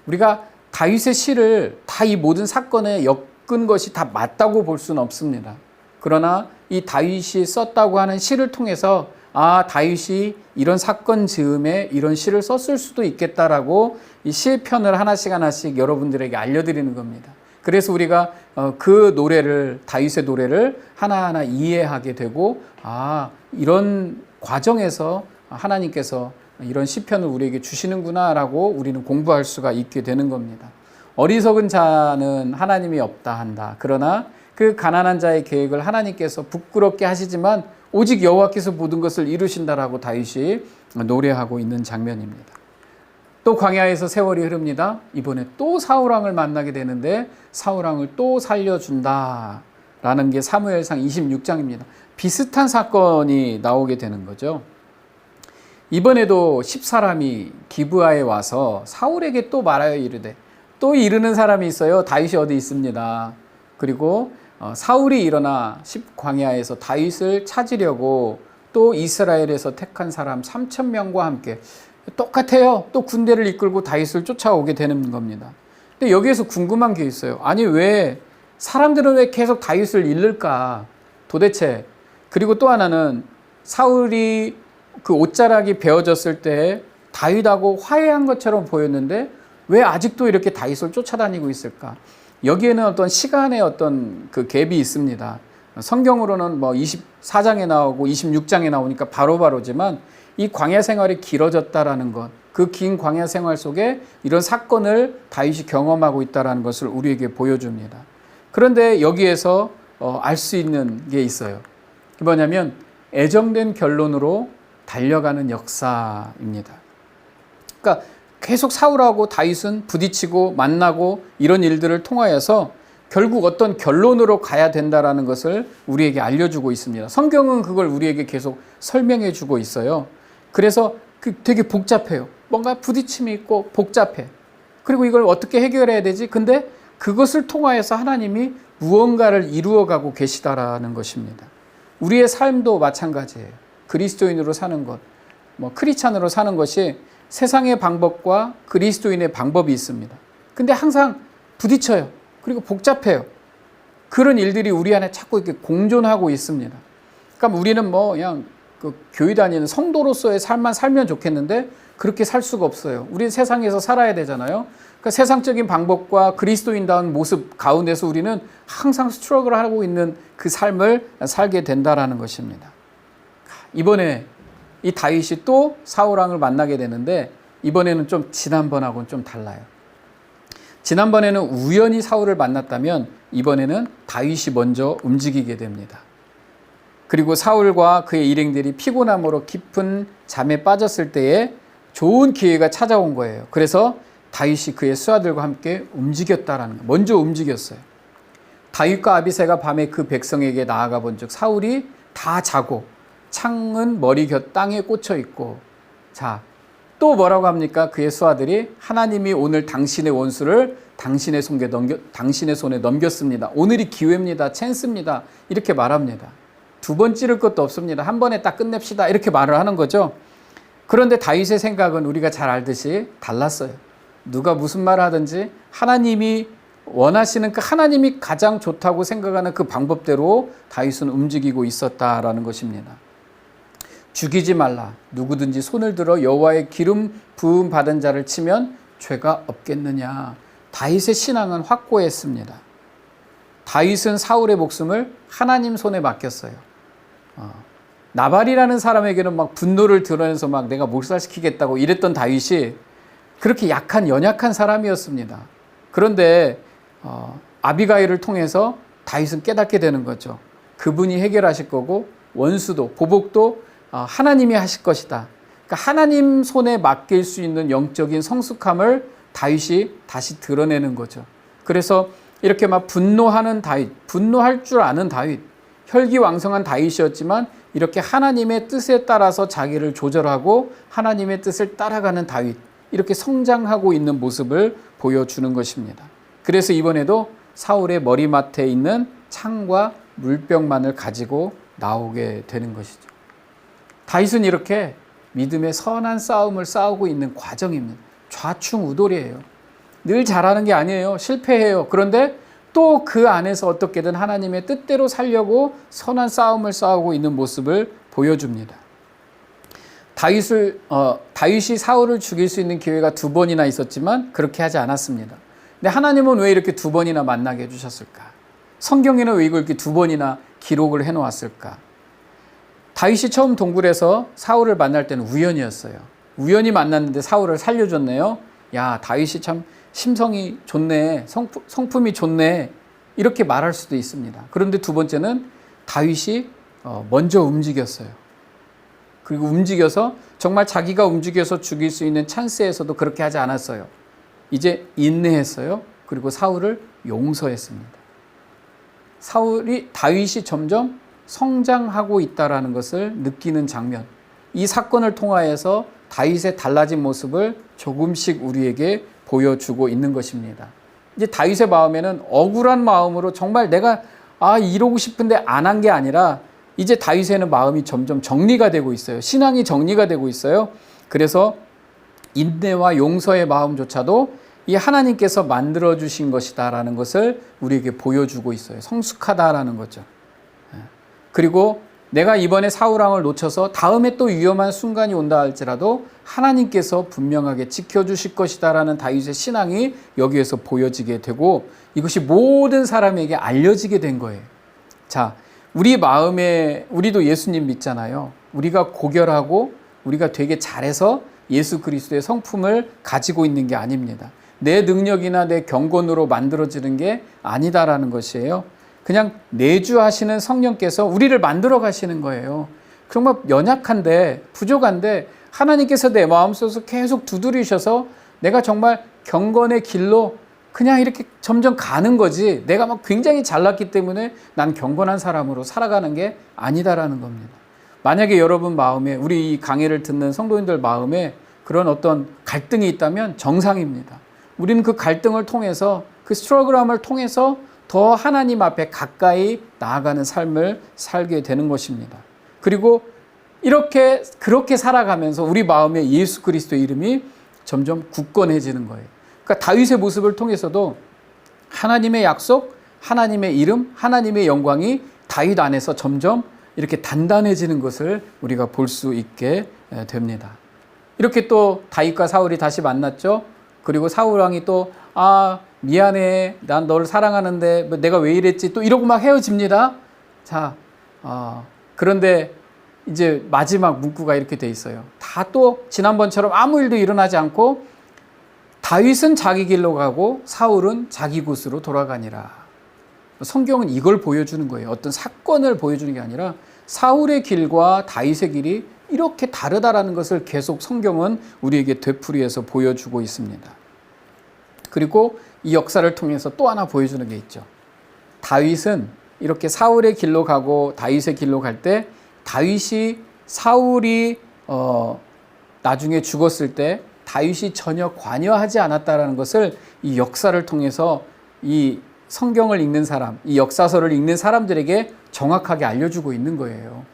우리가 다윗의 시를 다 이 모든 사건에 엮은 것이 다 맞다고 볼 수는 없습니다. 그러나 이 다윗이 썼다고 하는 시를 통해서 다윗이 이런 사건 즈음에 이런 시를 썼을 수도 있겠다라고 이 시편을 하나씩 여러분들에게 알려드리는 겁니다. 그래서 우리가 그 노래를, 다윗의 노래를 하나하나 이해하게 되고, 이런 과정에서 하나님께서 이런 시편을 우리에게 주시는구나라고 우리는 공부할 수가 있게 되는 겁니다. 어리석은 자는 하나님이 없다 한다. 그러나 그 가난한 자의 계획을 하나님께서 부끄럽게 하시지만 오직 여호와께서 모든 것을 이루신다라고 다윗이 노래하고 있는 장면입니다. 또 광야에서 세월이 흐릅니다. 이번에 또 사울왕을 만나게 되는데 사울왕을 또 살려준다라는 게 사무엘상 26장입니다. 비슷한 사건이 나오게 되는 거죠. 이번에도 10사람이 기브아에 와서 사울에게 또 말하여 이르되, 또 이르는 사람이 있어요. 다윗이 어디 있습니다. 그리고 사울이 일어나 광야에서 다윗을 찾으려고 또 이스라엘에서 택한 사람 3,000명과 함께 똑같아요. 또 군대를 이끌고 다윗을 쫓아오게 되는 겁니다. 근데 여기에서 궁금한 게 있어요. 아니 왜 사람들은 왜 계속 다윗을 잃을까 도대체. 그리고 또 하나는 사울이 그 옷자락이 베어졌을 때 다윗하고 화해한 것처럼 보였는데 왜 아직도 이렇게 다윗을 쫓아다니고 있을까? 여기에는 어떤 시간의 어떤 그 갭이 있습니다. 성경으로는 뭐 24장에 나오고 26장에 나오니까 바로바로지만 이 광야 생활이 길어졌다라는 것, 그 긴 광야 생활 속에 이런 사건을 다윗이 경험하고 있다라는 것을 우리에게 보여줍니다. 그런데 여기에서 알 수 있는 게 있어요. 뭐냐면 애정된 결론으로 달려가는 역사입니다. 그러니까 계속 사울하고 다윗은 부딪히고 만나고 이런 일들을 통하여서 결국 어떤 결론으로 가야 된다라는 것을 우리에게 알려주고 있습니다. 성경은 그걸 우리에게 계속 설명해 주고 있어요. 그래서 되게 복잡해요. 뭔가 부딪힘이 있고 복잡해. 그리고 이걸 어떻게 해결해야 되지? 근데 그것을 통하여서 하나님이 무언가를 이루어가고 계시다라는 것입니다. 우리의 삶도 마찬가지예요. 그리스도인으로 사는 것, 크리스찬으로 사는 것이 세상의 방법과 그리스도인의 방법이 있습니다. 근데 항상 부딪혀요. 그리고 복잡해요. 그런 일들이 우리 안에 자꾸 이렇게 공존하고 있습니다. 그러니까 우리는 그냥 교회 다니는 성도로서의 삶만 살면 좋겠는데 그렇게 살 수가 없어요. 우리는 세상에서 살아야 되잖아요. 그러니까 세상적인 방법과 그리스도인다운 모습 가운데서 우리는 항상 스트러글을 하고 있는 그 삶을 살게 된다라는 것입니다. 이번에 이 다윗이 또 사울왕을 만나게 되는데 이번에는 좀 지난번하고는 좀 달라요. 지난번에는 우연히 사울을 만났다면 이번에는 다윗이 먼저 움직이게 됩니다. 그리고 사울과 그의 일행들이 피곤함으로 깊은 잠에 빠졌을 때에 좋은 기회가 찾아온 거예요. 그래서 다윗이 그의 수하들과 함께 움직였다라는 거예요. 먼저 움직였어요. 다윗과 아비새가 밤에 그 백성에게 나아가 본즉 사울이 다 자고 창은 머리 곁 땅에 꽂혀 있고, 자, 또 뭐라고 합니까? 그의 수하들이 하나님이 오늘 당신의 원수를 당신의 손에 넘겼습니다. 오늘이 기회입니다. 찬스입니다. 이렇게 말합니다. 두 번 찌를 것도 없습니다. 한 번에 딱 끝냅시다. 이렇게 말을 하는 거죠. 그런데 다윗의 생각은 우리가 잘 알듯이 달랐어요. 누가 무슨 말을 하든지 하나님이 원하시는 그 하나님이 가장 좋다고 생각하는 그 방법대로 다윗은 움직이고 있었다라는 것입니다. 죽이지 말라. 누구든지 손을 들어 여호와의 기름 부음 받은 자를 치면 죄가 없겠느냐. 다윗의 신앙은 확고했습니다. 다윗은 사울의 목숨을 하나님 손에 맡겼어요. 나발이라는 사람에게는 막 분노를 드러내서 막 내가 몰살시키겠다고 이랬던 다윗이 그렇게 연약한 사람이었습니다. 그런데 아비가일을 통해서 다윗은 깨닫게 되는 거죠. 그분이 해결하실 거고 원수도 보복도 하나님이 하실 것이다. 그러니까 하나님 손에 맡길 수 있는 영적인 성숙함을 다윗이 다시 드러내는 거죠. 그래서 이렇게 막 분노하는 다윗, 분노할 줄 아는 다윗, 혈기왕성한 다윗이었지만 이렇게 하나님의 뜻에 따라서 자기를 조절하고 하나님의 뜻을 따라가는 다윗, 이렇게 성장하고 있는 모습을 보여주는 것입니다. 그래서 이번에도 사울의 머리맡에 있는 창과 물병만을 가지고 나오게 되는 것이죠. 다윗은 이렇게 믿음의 선한 싸움을 싸우고 있는 과정입니다. 좌충우돌이에요. 늘 잘하는 게 아니에요. 실패해요. 그런데 또 그 안에서 어떻게든 하나님의 뜻대로 살려고 선한 싸움을 싸우고 있는 모습을 보여줍니다. 다윗이 사울을 죽일 수 있는 기회가 2번이나 있었지만 그렇게 하지 않았습니다. 근데 하나님은 왜 이렇게 2번이나 만나게 해주셨을까? 성경에는 왜 이걸 이렇게 2번이나 기록을 해놓았을까? 다윗이 처음 동굴에서 사울을 만날 때는 우연이었어요. 우연히 만났는데 사울을 살려줬네요. 야, 다윗이 참 심성이 좋네, 성품이 좋네, 이렇게 말할 수도 있습니다. 그런데 두 번째는 다윗이 먼저 움직였어요. 그리고 움직여서 정말 자기가 움직여서 죽일 수 있는 찬스에서도 그렇게 하지 않았어요. 이제 인내했어요. 그리고 사울을 용서했습니다. 다윗이 점점 성장하고 있다는 것을 느끼는 장면, 이 사건을 통하여서 다윗의 달라진 모습을 조금씩 우리에게 보여주고 있는 것입니다. 이제 다윗의 마음에는 억울한 마음으로 정말 내가 이러고 싶은데 안 한 게 아니라 이제 다윗에는 마음이 점점 정리가 되고 있어요. 신앙이 정리가 되고 있어요. 그래서 인내와 용서의 마음조차도 이 하나님께서 만들어주신 것이다라는 것을 우리에게 보여주고 있어요. 성숙하다라는 거죠. 그리고 내가 이번에 사울왕을 놓쳐서 다음에 또 위험한 순간이 온다 할지라도 하나님께서 분명하게 지켜주실 것이다라는 다윗의 신앙이 여기에서 보여지게 되고 이것이 모든 사람에게 알려지게 된 거예요. 자, 우리 마음에 우리도 예수님 믿잖아요. 우리가 고결하고 우리가 되게 잘해서 예수 그리스도의 성품을 가지고 있는 게 아닙니다. 내 능력이나 내 경건으로 만들어지는 게 아니다라는 것이에요. 그냥 내주하시는 성령께서 우리를 만들어 가시는 거예요. 정말 연약한데 부족한데 하나님께서 내 마음속에서 계속 두드리셔서 내가 정말 경건의 길로 그냥 이렇게 점점 가는 거지, 내가 막 굉장히 잘났기 때문에 난 경건한 사람으로 살아가는 게 아니다라는 겁니다. 만약에 여러분 마음에, 우리 이 강의를 듣는 성도님들 마음에 그런 어떤 갈등이 있다면 정상입니다. 우리는 그 갈등을 통해서, 그 스트러글함을 통해서 더 하나님 앞에 가까이 나아가는 삶을 살게 되는 것입니다. 그리고 그렇게 살아가면서 우리 마음에 예수 그리스도의 이름이 점점 굳건해지는 거예요. 그러니까 다윗의 모습을 통해서도 하나님의 약속, 하나님의 이름, 하나님의 영광이 다윗 안에서 점점 이렇게 단단해지는 것을 우리가 볼 수 있게 됩니다. 이렇게 또 다윗과 사울이 다시 만났죠. 그리고 사울 왕이 또 미안해, 난 너를 사랑하는데 내가 왜 이랬지, 또 이러고 막 헤어집니다. 자, 그런데 이제 마지막 문구가 이렇게 돼 있어요. 다 또 지난번처럼 아무 일도 일어나지 않고 다윗은 자기 길로 가고 사울은 자기 곳으로 돌아가니라. 성경은 이걸 보여주는 거예요. 어떤 사건을 보여주는 게 아니라 사울의 길과 다윗의 길이 이렇게 다르다라는 것을 계속 성경은 우리에게 되풀이해서 보여주고 있습니다. 그리고 이 역사를 통해서 또 하나 보여주는 게 있죠. 다윗은 이렇게 사울의 길로 가고 다윗의 길로 갈 때 사울이 나중에 죽었을 때 다윗이 전혀 관여하지 않았다는 것을 이 역사를 통해서 이 성경을 읽는 사람, 이 역사서를 읽는 사람들에게 정확하게 알려주고 있는 거예요.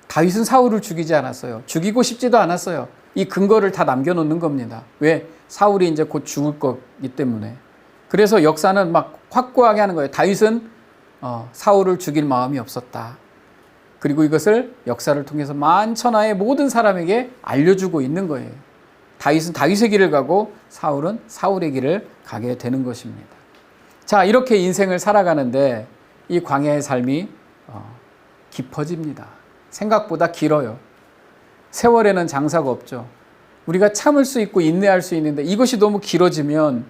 다윗은 사울을 죽이지 않았어요. 죽이고 싶지도 않았어요. 이 근거를 다 남겨놓는 겁니다. 왜? 사울이 이제 곧 죽을 거기 때문에. 그래서 역사는 막 확고하게 하는 거예요. 다윗은 사울을 죽일 마음이 없었다. 그리고 이것을 역사를 통해서 만천하의 모든 사람에게 알려주고 있는 거예요. 다윗은 다윗의 길을 가고 사울은 사울의 길을 가게 되는 것입니다. 자, 이렇게 인생을 살아가는데 이 광야의 삶이 깊어집니다. 생각보다 길어요. 세월에는 장사가 없죠. 우리가 참을 수 있고 인내할 수 있는데 이것이 너무 길어지면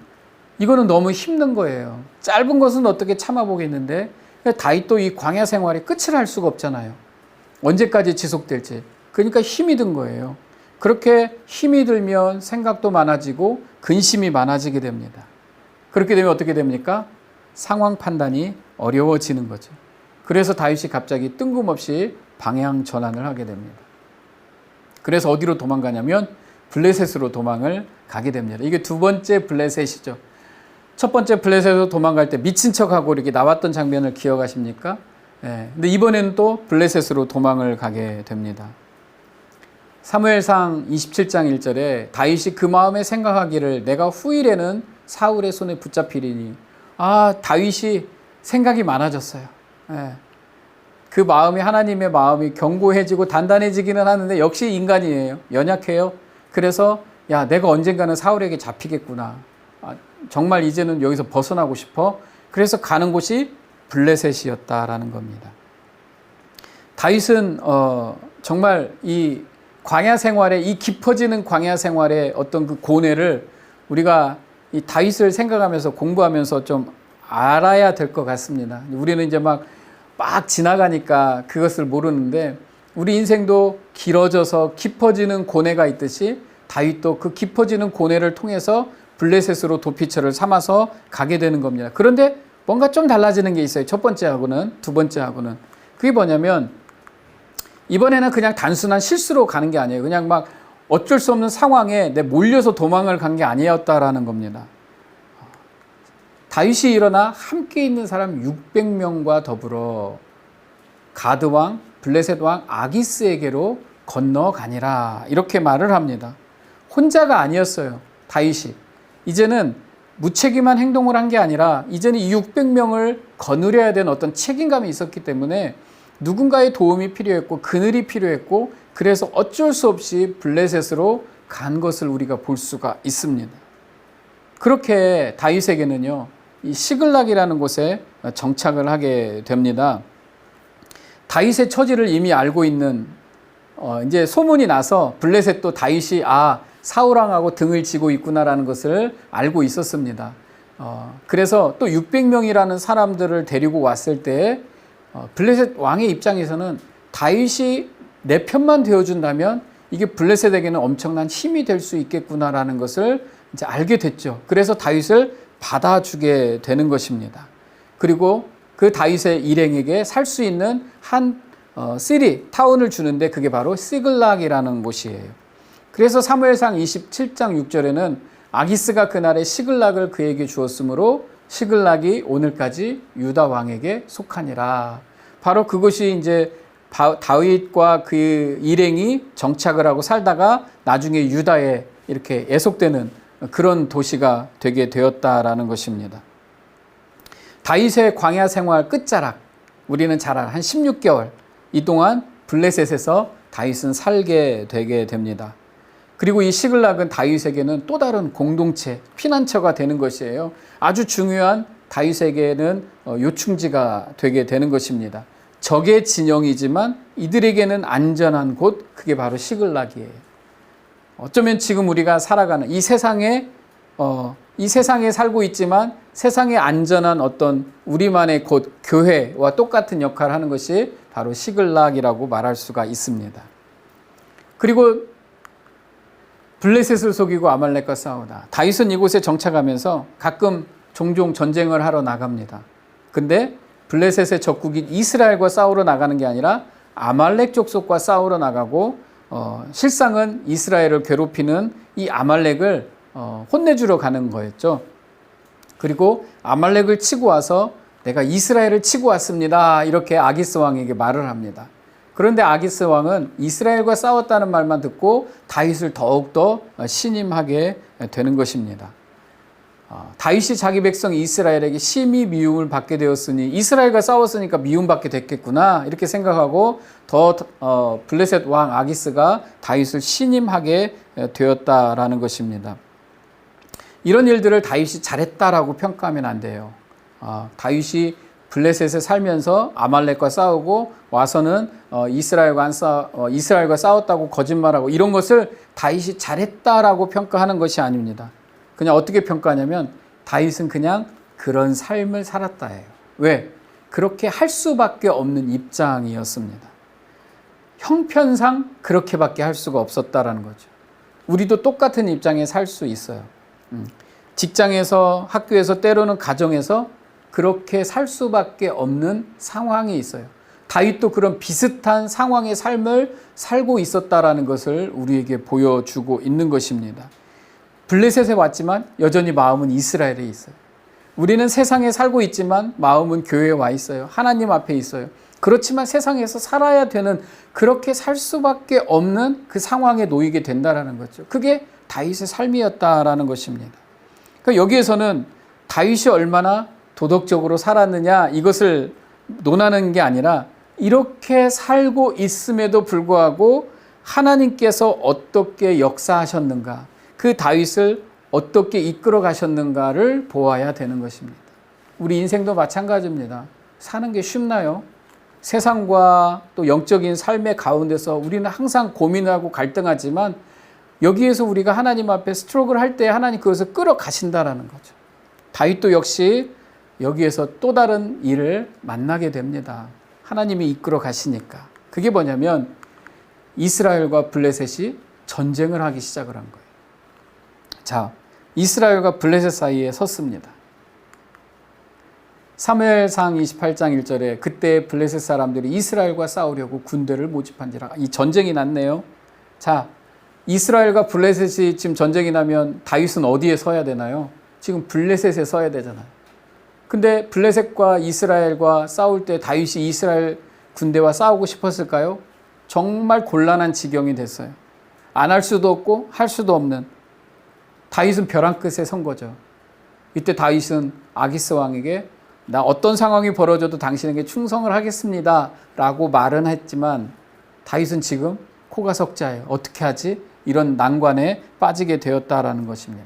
이거는 너무 힘든 거예요. 짧은 것은 어떻게 참아보겠는데 다윗도 이 광야 생활의 끝을 할 수가 없잖아요. 언제까지 지속될지. 그러니까 힘이 든 거예요. 그렇게 힘이 들면 생각도 많아지고 근심이 많아지게 됩니다. 그렇게 되면 어떻게 됩니까? 상황 판단이 어려워지는 거죠. 그래서 다윗이 갑자기 뜬금없이 방향 전환을 하게 됩니다. 그래서 어디로 도망가냐면 블레셋으로 도망을 가게 됩니다. 이게 두 번째 블레셋이죠. 첫 번째 블레셋으로 도망갈 때 미친 척하고 이렇게 나왔던 장면을 기억하십니까? 근데 이번에는 또 블레셋으로 도망을 가게 됩니다. 사무엘상 27장 1절에 다윗이 그 마음에 생각하기를 내가 후일에는 사울의 손에 붙잡히리니. 다윗이 생각이 많아졌어요. 그 마음이, 하나님의 마음이 견고해지고 단단해지기는 하는데 역시 인간이에요. 연약해요. 그래서 내가 언젠가는 사울에게 잡히겠구나. 정말 이제는 여기서 벗어나고 싶어. 그래서 가는 곳이 블레셋이었다라는 겁니다. 다윗은 정말 이 광야 생활에, 이 깊어지는 광야 생활의 어떤 그 고뇌를 우리가 이 다윗을 생각하면서 공부하면서 좀 알아야 될 것 같습니다. 우리는 이제 막 지나가니까 그것을 모르는데, 우리 인생도 길어져서 깊어지는 고뇌가 있듯이 다윗도 그 깊어지는 고뇌를 통해서 블레셋으로 도피처를 삼아서 가게 되는 겁니다. 그런데 뭔가 좀 달라지는 게 있어요. 첫 번째하고는, 두 번째하고는. 그게 뭐냐면, 이번에는 그냥 단순한 실수로 가는 게 아니에요. 그냥 막 어쩔 수 없는 상황에 내 몰려서 도망을 간 게 아니었다라는 겁니다. 다윗이 일어나 함께 있는 사람 600명과 더불어 가드왕, 블레셋왕 아기스에게로 건너가니라, 이렇게 말을 합니다. 혼자가 아니었어요, 다윗이. 이제는 무책임한 행동을 한 게 아니라 이제는 이 600명을 거느려야 되는 어떤 책임감이 있었기 때문에 누군가의 도움이 필요했고 그늘이 필요했고, 그래서 어쩔 수 없이 블레셋으로 간 것을 우리가 볼 수가 있습니다. 그렇게 다윗에게는요, 이 시글락이라는 곳에 정착을 하게 됩니다. 다윗의 처지를 이미 알고 있는, 이제 소문이 나서 블레셋도 다윗이 사울왕하고 등을 지고 있구나라는 것을 알고 있었습니다. 그래서 또 600명이라는 사람들을 데리고 왔을 때 블레셋 왕의 입장에서는 다윗이 내 편만 되어준다면 이게 블레셋에게는 엄청난 힘이 될 수 있겠구나라는 것을 이제 알게 됐죠. 그래서 다윗을 받아주게 되는 것입니다. 그리고 그 다윗의 일행에게 살 수 있는 한 시리, 타운을 주는데 그게 바로 시글락이라는 곳이에요. 그래서 사무엘상 27장 6절에는 아기스가 그날에 시글락을 그에게 주었으므로 시글락이 오늘까지 유다 왕에게 속하니라. 바로 그것이 이제 다윗과 그 일행이 정착을 하고 살다가 나중에 유다에 이렇게 예속되는 그런 도시가 되게 되었다라는 것입니다. 다윗의 광야 생활 끝자락, 우리는 잘 알아, 한 16개월 이 동안 블레셋에서 다윗은 살게 되게 됩니다. 그리고 이 시글락은 다윗에게는 또 다른 공동체, 피난처가 되는 것이에요. 아주 중요한 다윗에게는 요충지가 되게 되는 것입니다. 적의 진영이지만 이들에게는 안전한 곳, 그게 바로 시글락이에요. 어쩌면 지금 우리가 살아가는 이 세상에 살고 있지만 세상에 안전한 어떤 우리만의 곳, 교회와 똑같은 역할을 하는 것이 바로 시글락이라고 말할 수가 있습니다. 그리고 블레셋을 속이고 아말렉과 싸우다. 다윗은 이곳에 정착하면서 가끔 종종 전쟁을 하러 나갑니다. 근데 블레셋의 적국인 이스라엘과 싸우러 나가는 게 아니라 아말렉 족속과 싸우러 나가고, 실상은 이스라엘을 괴롭히는 이 아말렉을 혼내주러 가는 거였죠. 그리고 아말렉을 치고 와서 내가 이스라엘을 치고 왔습니다, 이렇게 아기스 왕에게 말을 합니다. 그런데 아기스 왕은 이스라엘과 싸웠다는 말만 듣고 다윗을 더욱더 신임하게 되는 것입니다. 다윗이 자기 백성 이스라엘에게 심히 미움을 받게 되었으니 이스라엘과 싸웠으니까 미움받게 됐겠구나, 이렇게 생각하고 블레셋 왕 아기스가 다윗을 신임하게 되었다라는 것입니다. 이런 일들을 다윗이 잘했다라고 평가하면 안 돼요. 다윗이 블레셋에 살면서 아말렉과 싸우고 와서는 이스라엘과 싸웠다고 거짓말하고 이런 것을 다윗이 잘했다라고 평가하는 것이 아닙니다. 그냥 어떻게 평가하냐면 다윗은 그냥 그런 삶을 살았다예요. 왜? 그렇게 할 수밖에 없는 입장이었습니다. 형편상 그렇게밖에 할 수가 없었다라는 거죠. 우리도 똑같은 입장에 살 수 있어요. 직장에서, 학교에서, 때로는 가정에서 그렇게 살 수밖에 없는 상황이 있어요. 다윗도 그런 비슷한 상황의 삶을 살고 있었다라는 것을 우리에게 보여주고 있는 것입니다. 블레셋에 왔지만 여전히 마음은 이스라엘에 있어요. 우리는 세상에 살고 있지만 마음은 교회에 와 있어요. 하나님 앞에 있어요. 그렇지만 세상에서 살아야 되는, 그렇게 살 수밖에 없는 그 상황에 놓이게 된다라는 거죠. 그게 다윗의 삶이었다라는 것입니다. 그러니까 여기에서는 다윗이 얼마나 도덕적으로 살았느냐 이것을 논하는 게 아니라, 이렇게 살고 있음에도 불구하고 하나님께서 어떻게 역사하셨는가, 그 다윗을 어떻게 이끌어 가셨는가를 보아야 되는 것입니다. 우리 인생도 마찬가지입니다. 사는 게 쉽나요? 세상과 또 영적인 삶의 가운데서 우리는 항상 고민하고 갈등하지만 여기에서 우리가 하나님 앞에 스트로크를 할 때 하나님 그것을 끌어가신다라는 거죠. 다윗도 역시 여기에서 또 다른 일을 만나게 됩니다. 하나님이 이끌어 가시니까. 그게 뭐냐면 이스라엘과 블레셋이 전쟁을 하기 시작을 한 거예요. 자, 이스라엘과 블레셋 사이에 섰습니다. 사무엘상 28장 1절에 그때 블레셋 사람들이 이스라엘과 싸우려고 군대를 모집한지라. 이 전쟁이 났네요. 자, 이스라엘과 블레셋이 지금 전쟁이 나면 다윗은 어디에 서야 되나요? 지금 블레셋에 서야 되잖아요. 근데 블레셋과 이스라엘과 싸울 때 다윗이 이스라엘 군대와 싸우고 싶었을까요? 정말 곤란한 지경이 됐어요. 안 할 수도 없고 할 수도 없는. 다윗은 벼랑 끝에 선 거죠. 이때 다윗은 아기스 왕에게 나 어떤 상황이 벌어져도 당신에게 충성을 하겠습니다 라고 말은 했지만 다윗은 지금 코가 석자예요. 어떻게 하지? 이런 난관에 빠지게 되었다라는 것입니다.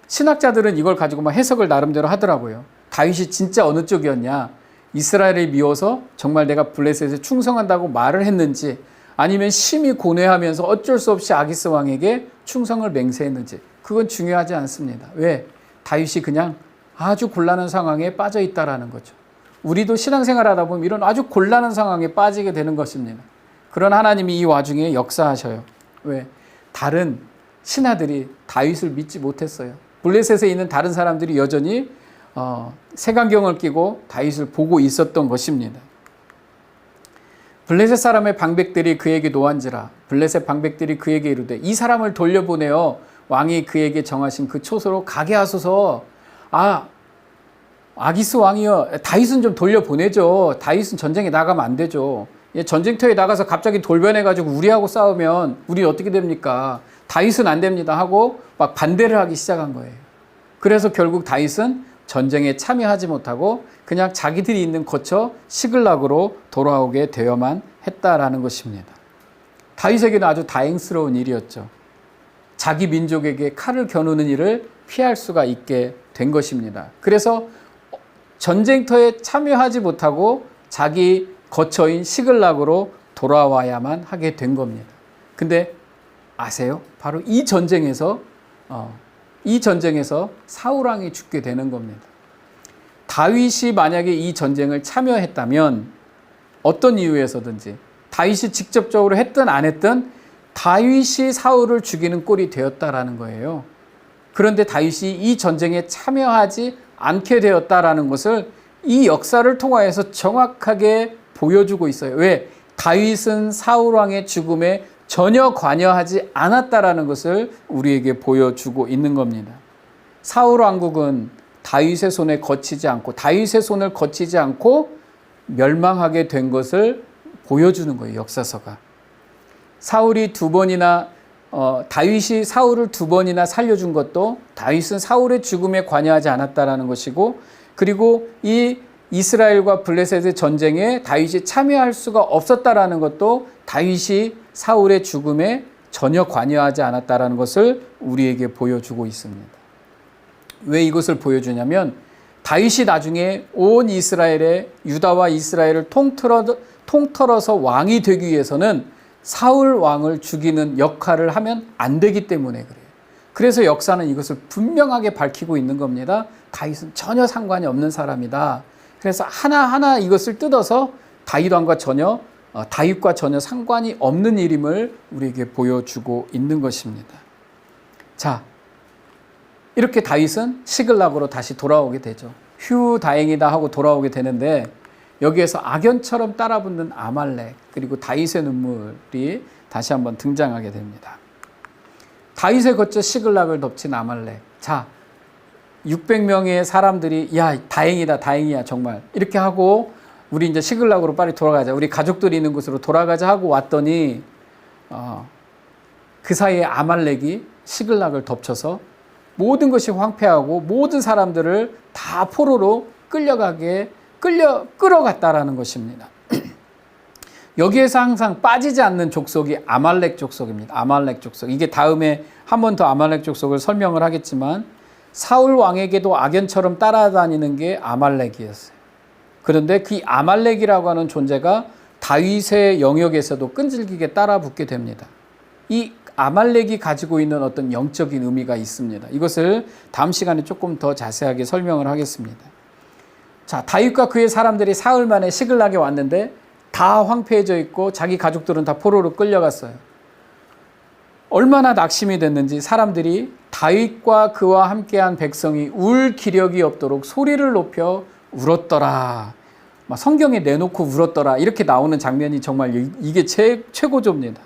신학자들은 이걸 가지고 막 해석을 나름대로 하더라고요. 다윗이 진짜 어느 쪽이었냐? 이스라엘을 미워서 정말 내가 블레셋에 충성한다고 말을 했는지, 아니면 심히 고뇌하면서 어쩔 수 없이 아기스 왕에게 충성을 맹세했는지, 그건 중요하지 않습니다. 왜? 다윗이 그냥 아주 곤란한 상황에 빠져 있다라는 거죠. 우리도 신앙생활 하다 보면 이런 아주 곤란한 상황에 빠지게 되는 것입니다. 그런 하나님이 이 와중에 역사하셔요. 왜? 다른 신하들이 다윗을 믿지 못했어요. 블레셋에 있는 다른 사람들이 여전히 색안경을 끼고 다윗을 보고 있었던 것입니다. 블레셋 사람의 방백들이 그에게 노한지라. 블레셋 방백들이 그에게 이르되 이 사람을 돌려보내어 왕이 그에게 정하신 그 초소로 가게 하소서. 아기스 왕이여, 다윗은 좀 돌려보내죠. 다윗은 전쟁에 나가면 안 되죠. 전쟁터에 나가서 갑자기 돌변해가지고 우리하고 싸우면 우리 어떻게 됩니까? 다윗은 안 됩니다 하고 막 반대를 하기 시작한 거예요. 그래서 결국 다윗은 전쟁에 참여하지 못하고 그냥 자기들이 있는 거처 시글락으로 돌아오게 되어만 했다라는 것입니다. 다윗에게는 아주 다행스러운 일이었죠. 자기 민족에게 칼을 겨누는 일을 피할 수가 있게 된 것입니다. 그래서 전쟁터에 참여하지 못하고 자기 거처인 시글락으로 돌아와야만 하게 된 겁니다. 근데 아세요? 바로 이 전쟁에서 사울 왕이 죽게 되는 겁니다. 다윗이 만약에 이 전쟁을 참여했다면 어떤 이유에서든지 다윗이 직접적으로 했든 안 했든 다윗이 사울을 죽이는 꼴이 되었다라는 거예요. 그런데 다윗이 이 전쟁에 참여하지 않게 되었다라는 것을 이 역사를 통하여서 정확하게 보여주고 있어요. 왜? 다윗은 사울 왕의 죽음에 전혀 관여하지 않았다라는 것을 우리에게 보여주고 있는 겁니다. 사울 왕국은 다윗의 손에 거치지 않고 다윗의 손을 거치지 않고 멸망하게 된 것을 보여주는 거예요. 역사서가. 다윗이 사울을 2번이나 살려준 것도 다윗은 사울의 죽음에 관여하지 않았다라는 것이고, 그리고 이 이스라엘과 블레셋의 전쟁에 다윗이 참여할 수가 없었다라는 것도 다윗이 사울의 죽음에 전혀 관여하지 않았다라는 것을 우리에게 보여주고 있습니다. 왜 이것을 보여주냐면 다윗이 나중에 온 이스라엘의 유다와 이스라엘을 통틀어서 왕이 되기 위해서는 사울 왕을 죽이는 역할을 하면 안 되기 때문에 그래요. 그래서 역사는 이것을 분명하게 밝히고 있는 겁니다. 다윗은 전혀 상관이 없는 사람이다. 그래서 하나하나 이것을 뜯어서 다윗과 전혀 상관이 없는 일임을 우리에게 보여주고 있는 것입니다. 자, 이렇게 다윗은 시글락으로 다시 돌아오게 되죠. 휴, 다행이다 하고 돌아오게 되는데 여기에서 악연처럼 따라붙는 아말렉, 그리고 다윗의 눈물이 다시 한번 등장하게 됩니다. 다윗의 거처 시글락을 덮친 아말렉. 자, 600명의 사람들이 야, 다행이다, 다행이야, 정말 이렇게 하고 우리 이제 시글락으로 빨리 돌아가자, 우리 가족들이 있는 곳으로 돌아가자 하고 왔더니 그 사이에 아말렉이 시글락을 덮쳐서 모든 것이 황폐하고 모든 사람들을 다 포로로 끌어갔다라는 것입니다. 여기에서 항상 빠지지 않는 족속이 아말렉 족속입니다. 아말렉 족속. 이게 다음에 한 번 더 아말렉 족속을 설명을 하겠지만 사울 왕에게도 악연처럼 따라다니는 게 아말렉이었어요. 그런데 그 아말렉이라고 하는 존재가 다윗의 영역에서도 끈질기게 따라붙게 됩니다. 이 아말렉이 가지고 있는 어떤 영적인 의미가 있습니다. 이것을 다음 시간에 조금 더 자세하게 설명을 하겠습니다. 자, 다윗과 그의 사람들이 사흘 만에 시글락에 왔는데 다 황폐해져 있고 자기 가족들은 다 포로로 끌려갔어요. 얼마나 낙심이 됐는지 사람들이 다윗과 그와 함께한 백성이 울 기력이 없도록 소리를 높여 울었더라. 막 성경에 내놓고 울었더라. 이렇게 나오는 장면이 정말 이게 최고조입니다.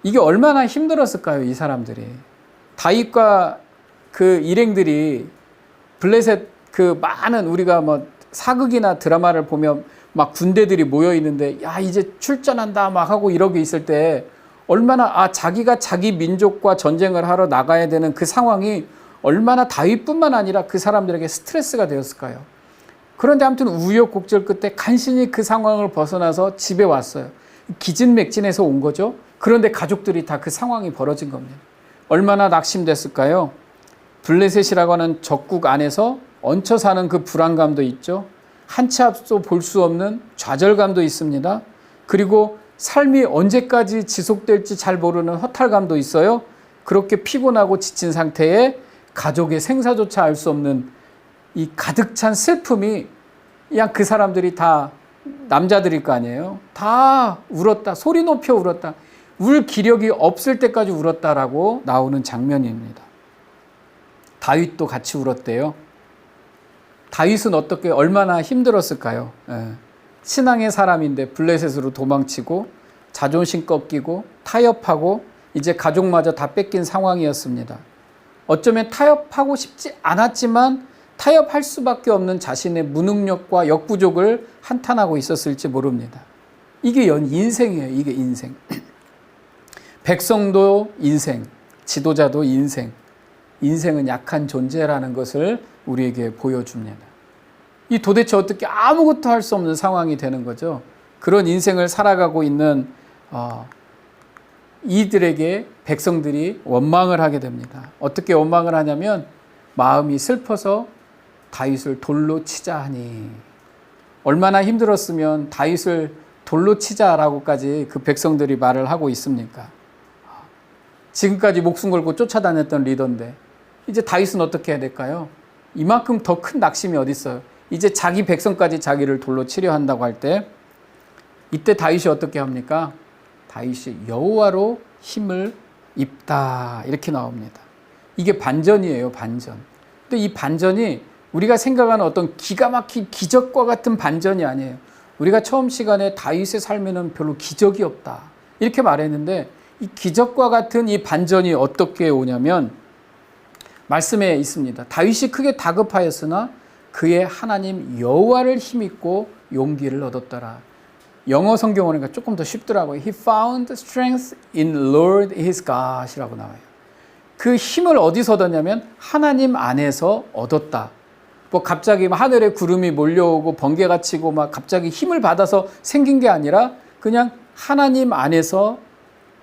이게 얼마나 힘들었을까요, 이 사람들이. 다윗과 그 일행들이 블레셋 그 많은 우리가 뭐 사극이나 드라마를 보면 막 군대들이 모여 있는데 야, 이제 출전한다 막 하고 이러고 있을 때 얼마나 자기가 자기 민족과 전쟁을 하러 나가야 되는 그 상황이 얼마나 다윗뿐만 아니라 그 사람들에게 스트레스가 되었을까요? 그런데 아무튼 우여곡절 끝에 간신히 그 상황을 벗어나서 집에 왔어요. 기진맥진해서 온 거죠. 그런데 가족들이 다 그 상황이 벌어진 겁니다. 얼마나 낙심됐을까요? 블레셋이라고 하는 적국 안에서 얹혀 사는 그 불안감도 있죠. 한치 앞서 볼 수 없는 좌절감도 있습니다. 그리고 삶이 언제까지 지속될지 잘 모르는 허탈감도 있어요. 그렇게 피곤하고 지친 상태에 가족의 생사조차 알 수 없는 이 가득 찬 슬픔이 그냥 그 사람들이 다 남자들일 거 아니에요. 다 울었다. 소리 높여 울었다. 울 기력이 없을 때까지 울었다라고 나오는 장면입니다. 다윗도 같이 울었대요. 다윗은 어떻게 얼마나 힘들었을까요? 신앙의 사람인데 블레셋으로 도망치고 자존심 꺾이고 타협하고 이제 가족마저 다 뺏긴 상황이었습니다. 어쩌면 타협하고 싶지 않았지만 타협할 수밖에 없는 자신의 무능력과 역부족을 한탄하고 있었을지 모릅니다. 이게 인생이에요. 이게 인생. 백성도 인생, 지도자도 인생. 인생은 약한 존재라는 것을 우리에게 보여줍니다. 이 도대체 어떻게 아무것도 할 수 없는 상황이 되는 거죠. 그런 인생을 살아가고 있는 이들에게 백성들이 원망을 하게 됩니다. 어떻게 원망을 하냐면 마음이 슬퍼서 다윗을 돌로 치자 하니, 얼마나 힘들었으면 다윗을 돌로 치자라고까지 그 백성들이 말을 하고 있습니까? 지금까지 목숨 걸고 쫓아다녔던 리더인데 이제 다윗은 어떻게 해야 될까요? 이만큼 더 큰 낙심이 어디 있어요? 이제 자기 백성까지 자기를 돌로 치려 한다고 할 때 이때 다윗이 어떻게 합니까? 다윗이 여호와로 힘을 입다 이렇게 나옵니다. 이게 반전이에요. 반전. 근데 이 반전이 우리가 생각하는 어떤 기가 막힌 기적과 같은 반전이 아니에요. 우리가 처음 시간에 다윗의 삶에는 별로 기적이 없다 이렇게 말했는데 이 기적과 같은 이 반전이 어떻게 오냐면 말씀에 있습니다. 다윗이 크게 다급하였으나 그의 하나님 여호와를 힘입고 용기를 얻었더라. 영어 성경어니까 조금 더 쉽더라고요. He found strength in Lord his God이라고 나와요. 그 힘을 어디서 얻었냐면 하나님 안에서 얻었다. 뭐 갑자기 하늘에 구름이 몰려오고 번개가 치고 막 갑자기 힘을 받아서 생긴 게 아니라 그냥 하나님 안에서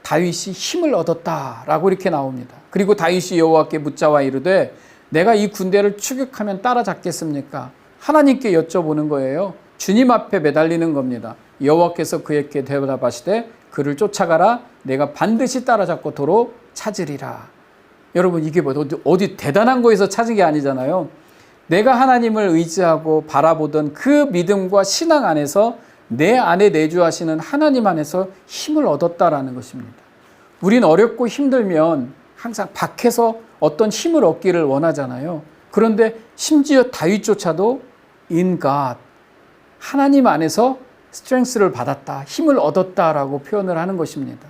다윗이 힘을 얻었다라고 이렇게 나옵니다. 그리고 다윗이 여호와께 묻자와 이르되 내가 이 군대를 추격하면 따라잡겠습니까? 하나님께 여쭤보는 거예요. 주님 앞에 매달리는 겁니다. 여호와께서 그에게 대답하시되 그를 쫓아가라. 내가 반드시 따라잡고 도로 찾으리라. 여러분 이게 뭐 어디 대단한 거에서 찾은 게 아니잖아요. 내가 하나님을 의지하고 바라보던 그 믿음과 신앙 안에서 내 안에 내주하시는 하나님 안에서 힘을 얻었다라는 것입니다. 우린 어렵고 힘들면 항상 밖에서 어떤 힘을 얻기를 원하잖아요. 그런데 심지어 다윗조차도 in God, 하나님 안에서 스트렝스를 받았다, 힘을 얻었다라고 표현을 하는 것입니다.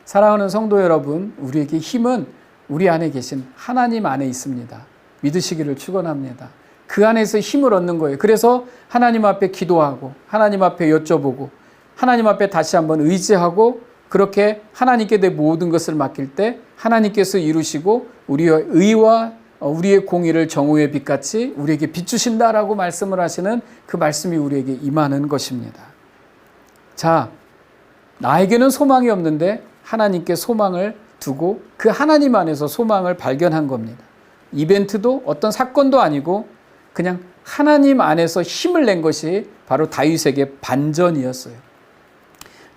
사랑하는 성도 여러분, 우리에게 힘은 우리 안에 계신 하나님 안에 있습니다. 믿으시기를 축원합니다. 그 안에서 힘을 얻는 거예요. 그래서 하나님 앞에 기도하고 하나님 앞에 여쭤보고 하나님 앞에 다시 한번 의지하고 그렇게 하나님께 내 모든 것을 맡길 때 하나님께서 이루시고 우리의 의와 우리의 공의를 정오의 빛같이 우리에게 비추신다라고 말씀을 하시는 그 말씀이 우리에게 임하는 것입니다. 자, 나에게는 소망이 없는데 하나님께 소망을 두고 그 하나님 안에서 소망을 발견한 겁니다. 이벤트도 어떤 사건도 아니고 그냥 하나님 안에서 힘을 낸 것이 바로 다윗에게 반전이었어요.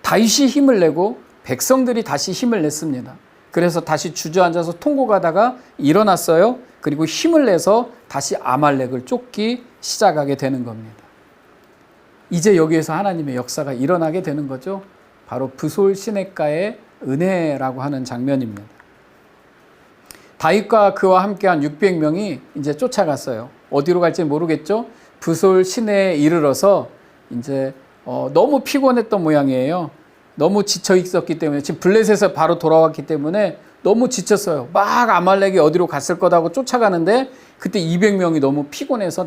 다윗이 힘을 내고 백성들이 다시 힘을 냈습니다. 그래서 다시 주저앉아서 통곡하다가 일어났어요. 그리고 힘을 내서 다시 아말렉을 쫓기 시작하게 되는 겁니다. 이제 여기에서 하나님의 역사가 일어나게 되는 거죠. 바로 브솔 시냇가의 은혜라고 하는 장면입니다. 다윗과 그와 함께한 600명이 이제 쫓아갔어요. 어디로 갈지 모르겠죠. 브솔 시내에 이르러서 이제 너무 피곤했던 모양이에요. 너무 지쳐 있었기 때문에, 지금 블레셋에서 바로 돌아왔기 때문에 너무 지쳤어요. 막 아말렉이 어디로 갔을 거다고 쫓아가는데 그때 200명이 너무 피곤해서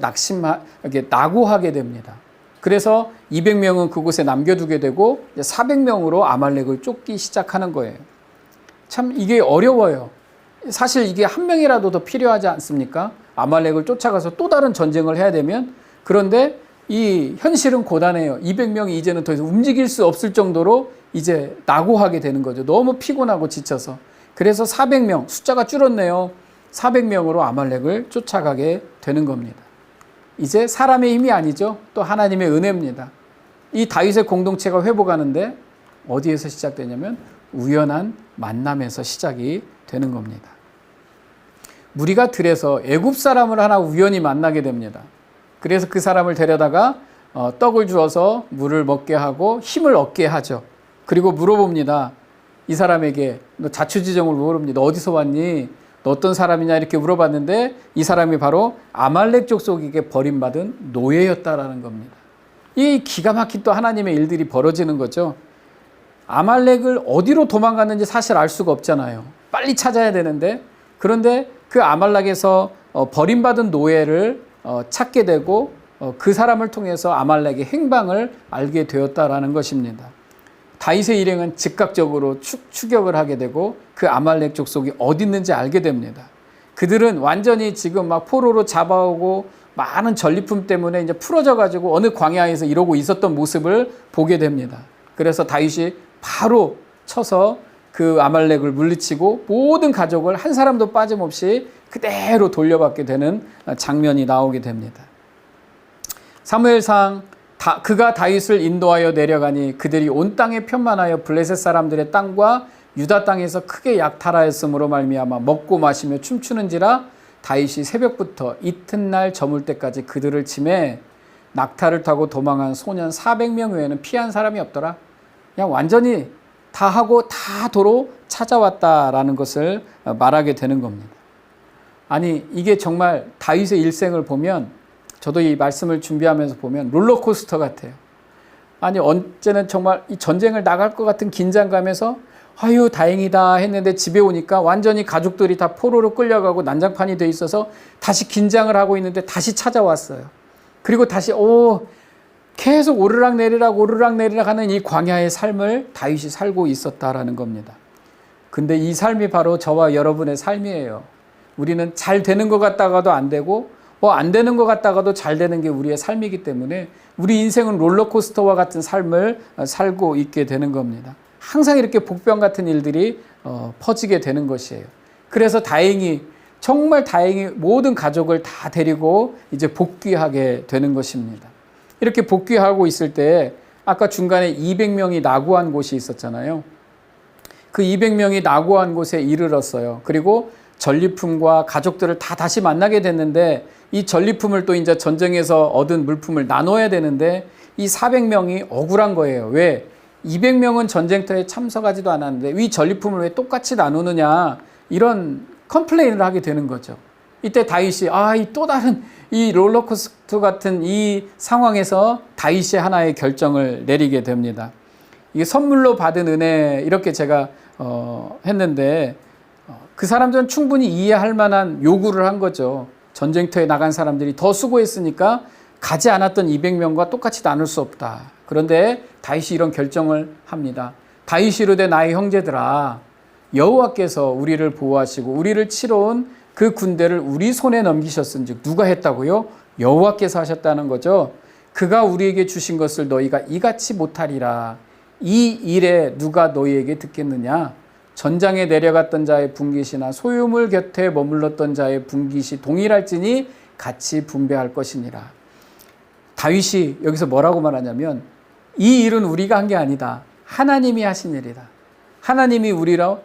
낙오하게 됩니다. 그래서 200명은 그곳에 남겨두게 되고 400명으로 아말렉을 쫓기 시작하는 거예요. 참 이게 어려워요. 사실 이게 한 명이라도 더 필요하지 않습니까? 아말렉을 쫓아가서 또 다른 전쟁을 해야 되면. 그런데 이 현실은 고단해요. 200명이 이제는 더 이상 움직일 수 없을 정도로 이제 낙오하게 되는 거죠. 너무 피곤하고 지쳐서. 그래서 400명, 숫자가 줄었네요. 400명으로 아말렉을 쫓아가게 되는 겁니다. 이제 사람의 힘이 아니죠. 또 하나님의 은혜입니다. 이 다윗의 공동체가 회복하는데 어디에서 시작되냐면 우연한 만남에서 시작이 되는 겁니다. 무리가 들에서 애굽 사람을 하나 우연히 만나게 됩니다. 그래서 그 사람을 데려다가 떡을 주어서 물을 먹게 하고 힘을 얻게 하죠. 그리고 물어봅니다. 이 사람에게 너 자초지종을 물어봅니다. 너 어디서 왔니? 너 어떤 사람이냐? 이렇게 물어봤는데 이 사람이 바로 아말렉 족속에게 버림받은 노예였다라는 겁니다. 이 기가 막힌 또 하나님의 일들이 벌어지는 거죠. 아말렉을 어디로 도망갔는지 사실 알 수가 없잖아요. 빨리 찾아야 되는데, 그런데 그 아말렉에서 버림받은 노예를 찾게 되고 그 사람을 통해서 아말렉의 행방을 알게 되었다라는 것입니다. 다윗의 일행은 즉각적으로 추격을 하게 되고 그 아말렉 족속이 어디 있는지 알게 됩니다. 그들은 완전히 지금 막 포로로 잡아오고 많은 전리품 때문에 이제 풀어져 가지고 어느 광야에서 이러고 있었던 모습을 보게 됩니다. 그래서 다윗이 바로 쳐서 그 아말렉을 물리치고 모든 가족을 한 사람도 빠짐없이 그대로 돌려받게 되는 장면이 나오게 됩니다. 사무엘상 그가 다윗을 인도하여 내려가니 그들이 온 땅에 편만하여 블레셋 사람들의 땅과 유다 땅에서 크게 약탈하였으므로 말미암아 먹고 마시며 춤추는지라 다윗이 새벽부터 이튿날 저물 때까지 그들을 치매 낙타를 타고 도망한 소년 400명 외에는 피한 사람이 없더라. 그냥 완전히 다 하고 다 도로 찾아왔다라는 것을 말하게 되는 겁니다. 아니 이게 정말 다윗의 일생을 보면, 저도 이 말씀을 준비하면서 보면 롤러코스터 같아요. 아니 언제는 정말 이 전쟁을 나갈 것 같은 긴장감에서 아유 다행이다 했는데 집에 오니까 완전히 가족들이 다 포로로 끌려가고 난장판이 돼 있어서 다시 긴장을 하고 있는데 다시 찾아왔어요. 그리고 다시 계속 오르락내리락 하는 이 광야의 삶을 다윗이 살고 있었다라는 겁니다. 근데 이 삶이 바로 저와 여러분의 삶이에요. 우리는 잘 되는 것 같다가도 안 되고 안 되는 것 같다가도 잘 되는 게 우리의 삶이기 때문에 우리 인생은 롤러코스터와 같은 삶을 살고 있게 되는 겁니다. 항상 이렇게 복병 같은 일들이 퍼지게 되는 것이에요. 그래서 정말 다행히 모든 가족을 다 데리고 이제 복귀하게 되는 것입니다. 이렇게 복귀하고 있을 때 아까 중간에 200명이 낙오한 곳이 있었잖아요. 그 200명이 낙오한 곳에 이르렀어요. 그리고 전리품과 가족들을 다 다시 만나게 됐는데 이 전리품을 또 이제 전쟁에서 얻은 물품을 나눠야 되는데 이 400명이 억울한 거예요. 왜? 200명은 전쟁터에 참석하지도 않았는데 이 전리품을 왜 똑같이 나누느냐, 이런 컴플레인을 하게 되는 거죠. 이때 다윗이 이 또 다른 이 롤러코스터 같은 이 상황에서 다윗이 하나의 결정을 내리게 됩니다. 이게 선물로 받은 은혜, 이렇게 제가 했는데 그 사람들은 충분히 이해할 만한 요구를 한 거죠. 전쟁터에 나간 사람들이 더 수고했으니까 가지 않았던 200명과 똑같이 나눌 수 없다. 그런데 다윗이 이런 결정을 합니다. 다윗이 이르되 나의 형제들아, 여호와께서 우리를 보호하시고 우리를 치러 온 그 군대를 우리 손에 넘기셨은즉 누가 했다고요? 여호와께서 하셨다는 거죠. 그가 우리에게 주신 것을 너희가 이같이 못하리라. 이 일에 누가 너희에게 듣겠느냐? 전장에 내려갔던 자의 분깃이나 소유물 곁에 머물렀던 자의 분깃이 동일할지니 같이 분배할 것이니라. 다윗이 여기서 뭐라고 말하냐면 이 일은 우리가 한 게 아니다. 하나님이 하신 일이다. 하나님이 우리로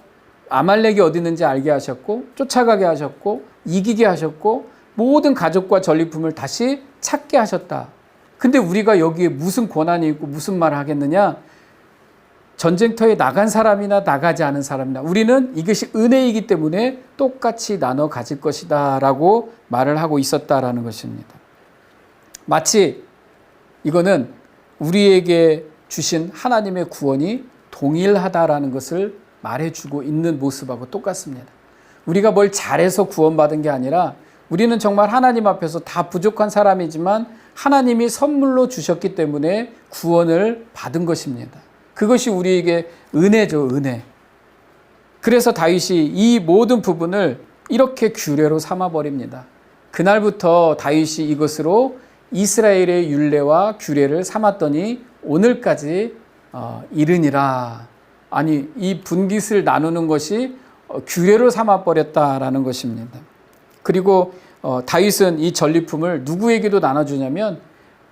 아말렉이 어디 있는지 알게 하셨고 쫓아가게 하셨고 이기게 하셨고 모든 가족과 전리품을 다시 찾게 하셨다. 근데 우리가 여기에 무슨 권한이 있고 무슨 말을 하겠느냐? 전쟁터에 나간 사람이나 나가지 않은 사람이나 우리는 이것이 은혜이기 때문에 똑같이 나눠 가질 것이다 라고 말을 하고 있었다라는 것입니다. 마치 이거는 우리에게 주신 하나님의 구원이 동일하다라는 것을 말해주고 있는 모습하고 똑같습니다. 우리가 뭘 잘해서 구원받은 게 아니라 우리는 정말 하나님 앞에서 다 부족한 사람이지만 하나님이 선물로 주셨기 때문에 구원을 받은 것입니다. 그것이 우리에게 은혜죠, 은혜. 그래서 다윗이 이 모든 부분을 이렇게 규례로 삼아버립니다. 그날부터 다윗이 이것으로 이스라엘의 율례와 규례를 삼았더니 오늘까지 이르니라. 아니, 이 분깃을 나누는 것이 규례로 삼아버렸다라는 것입니다. 그리고 다윗은 이 전리품을 누구에게도 나눠주냐면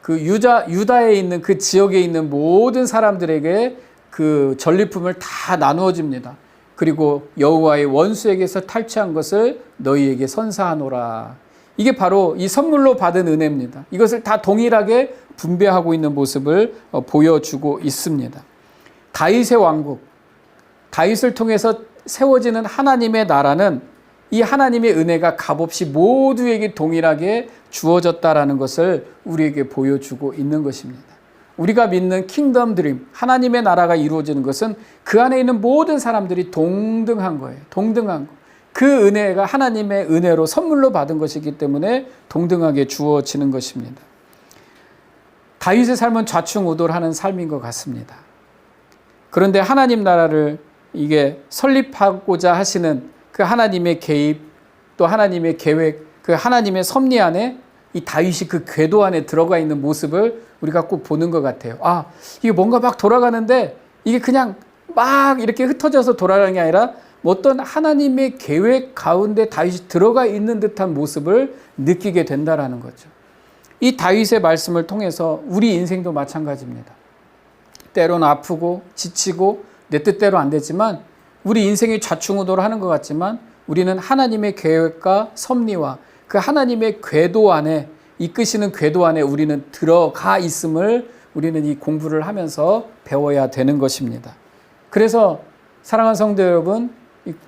그 유다에 있는 그 지역에 있는 모든 사람들에게 그 전리품을 다 나누어 줍니다. 그리고 여호와의 원수에게서 탈취한 것을 너희에게 선사하노라. 이게 바로 이 선물로 받은 은혜입니다. 이것을 다 동일하게 분배하고 있는 모습을 보여주고 있습니다. 다윗의 왕국, 다윗을 통해서 세워지는 하나님의 나라는 이 하나님의 은혜가 값없이 모두에게 동일하게 주어졌다라는 것을 우리에게 보여주고 있는 것입니다. 우리가 믿는 킹덤 드림, 하나님의 나라가 이루어지는 것은 그 안에 있는 모든 사람들이 동등한 거예요. 동등한 거. 그 은혜가 하나님의 은혜로 선물로 받은 것이기 때문에 동등하게 주어지는 것입니다. 다윗의 삶은 좌충우돌하는 삶인 것 같습니다. 그런데 하나님 나라를 이게 설립하고자 하시는 그 하나님의 개입, 또 하나님의 계획, 그 하나님의 섭리 안에 이 다윗이 그 궤도 안에 들어가 있는 모습을 우리가 꼭 보는 것 같아요. 아, 이게 뭔가 막 돌아가는데 이게 그냥 막 이렇게 흩어져서 돌아가는 게 아니라 어떤 하나님의 계획 가운데 다윗이 들어가 있는 듯한 모습을 느끼게 된다라는 거죠. 이 다윗의 말씀을 통해서 우리 인생도 마찬가지입니다. 때로는 아프고 지치고 내 뜻대로 안 되지만 우리 인생이 좌충우돌하는 것 같지만 우리는 하나님의 계획과 섭리와 그 하나님의 궤도 안에 이끄시는 궤도 안에 우리는 들어가 있음을 우리는 이 공부를 하면서 배워야 되는 것입니다. 그래서 사랑하는 성도 여러분,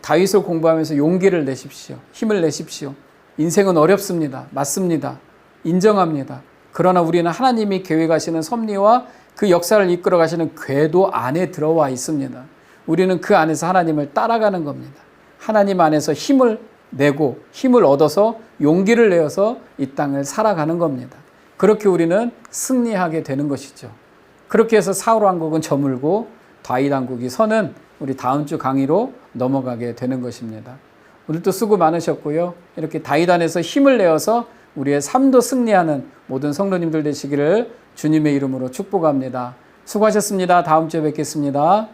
다윗을 공부하면서 용기를 내십시오. 힘을 내십시오. 인생은 어렵습니다. 맞습니다. 인정합니다. 그러나 우리는 하나님이 계획하시는 섭리와 그 역사를 이끌어 가시는 궤도 안에 들어와 있습니다. 우리는 그 안에서 하나님을 따라가는 겁니다. 하나님 안에서 힘을 내고 힘을 얻어서 용기를 내어서 이 땅을 살아가는 겁니다. 그렇게 우리는 승리하게 되는 것이죠. 그렇게 해서 사울 왕국은 저물고 다윗 왕국이 서는 우리 다음 주 강의로 넘어가게 되는 것입니다. 오늘도 수고 많으셨고요. 이렇게 다윗 안에서 힘을 내어서 우리의 삶도 승리하는 모든 성도님들 되시기를 주님의 이름으로 축복합니다. 수고하셨습니다. 다음 주에 뵙겠습니다.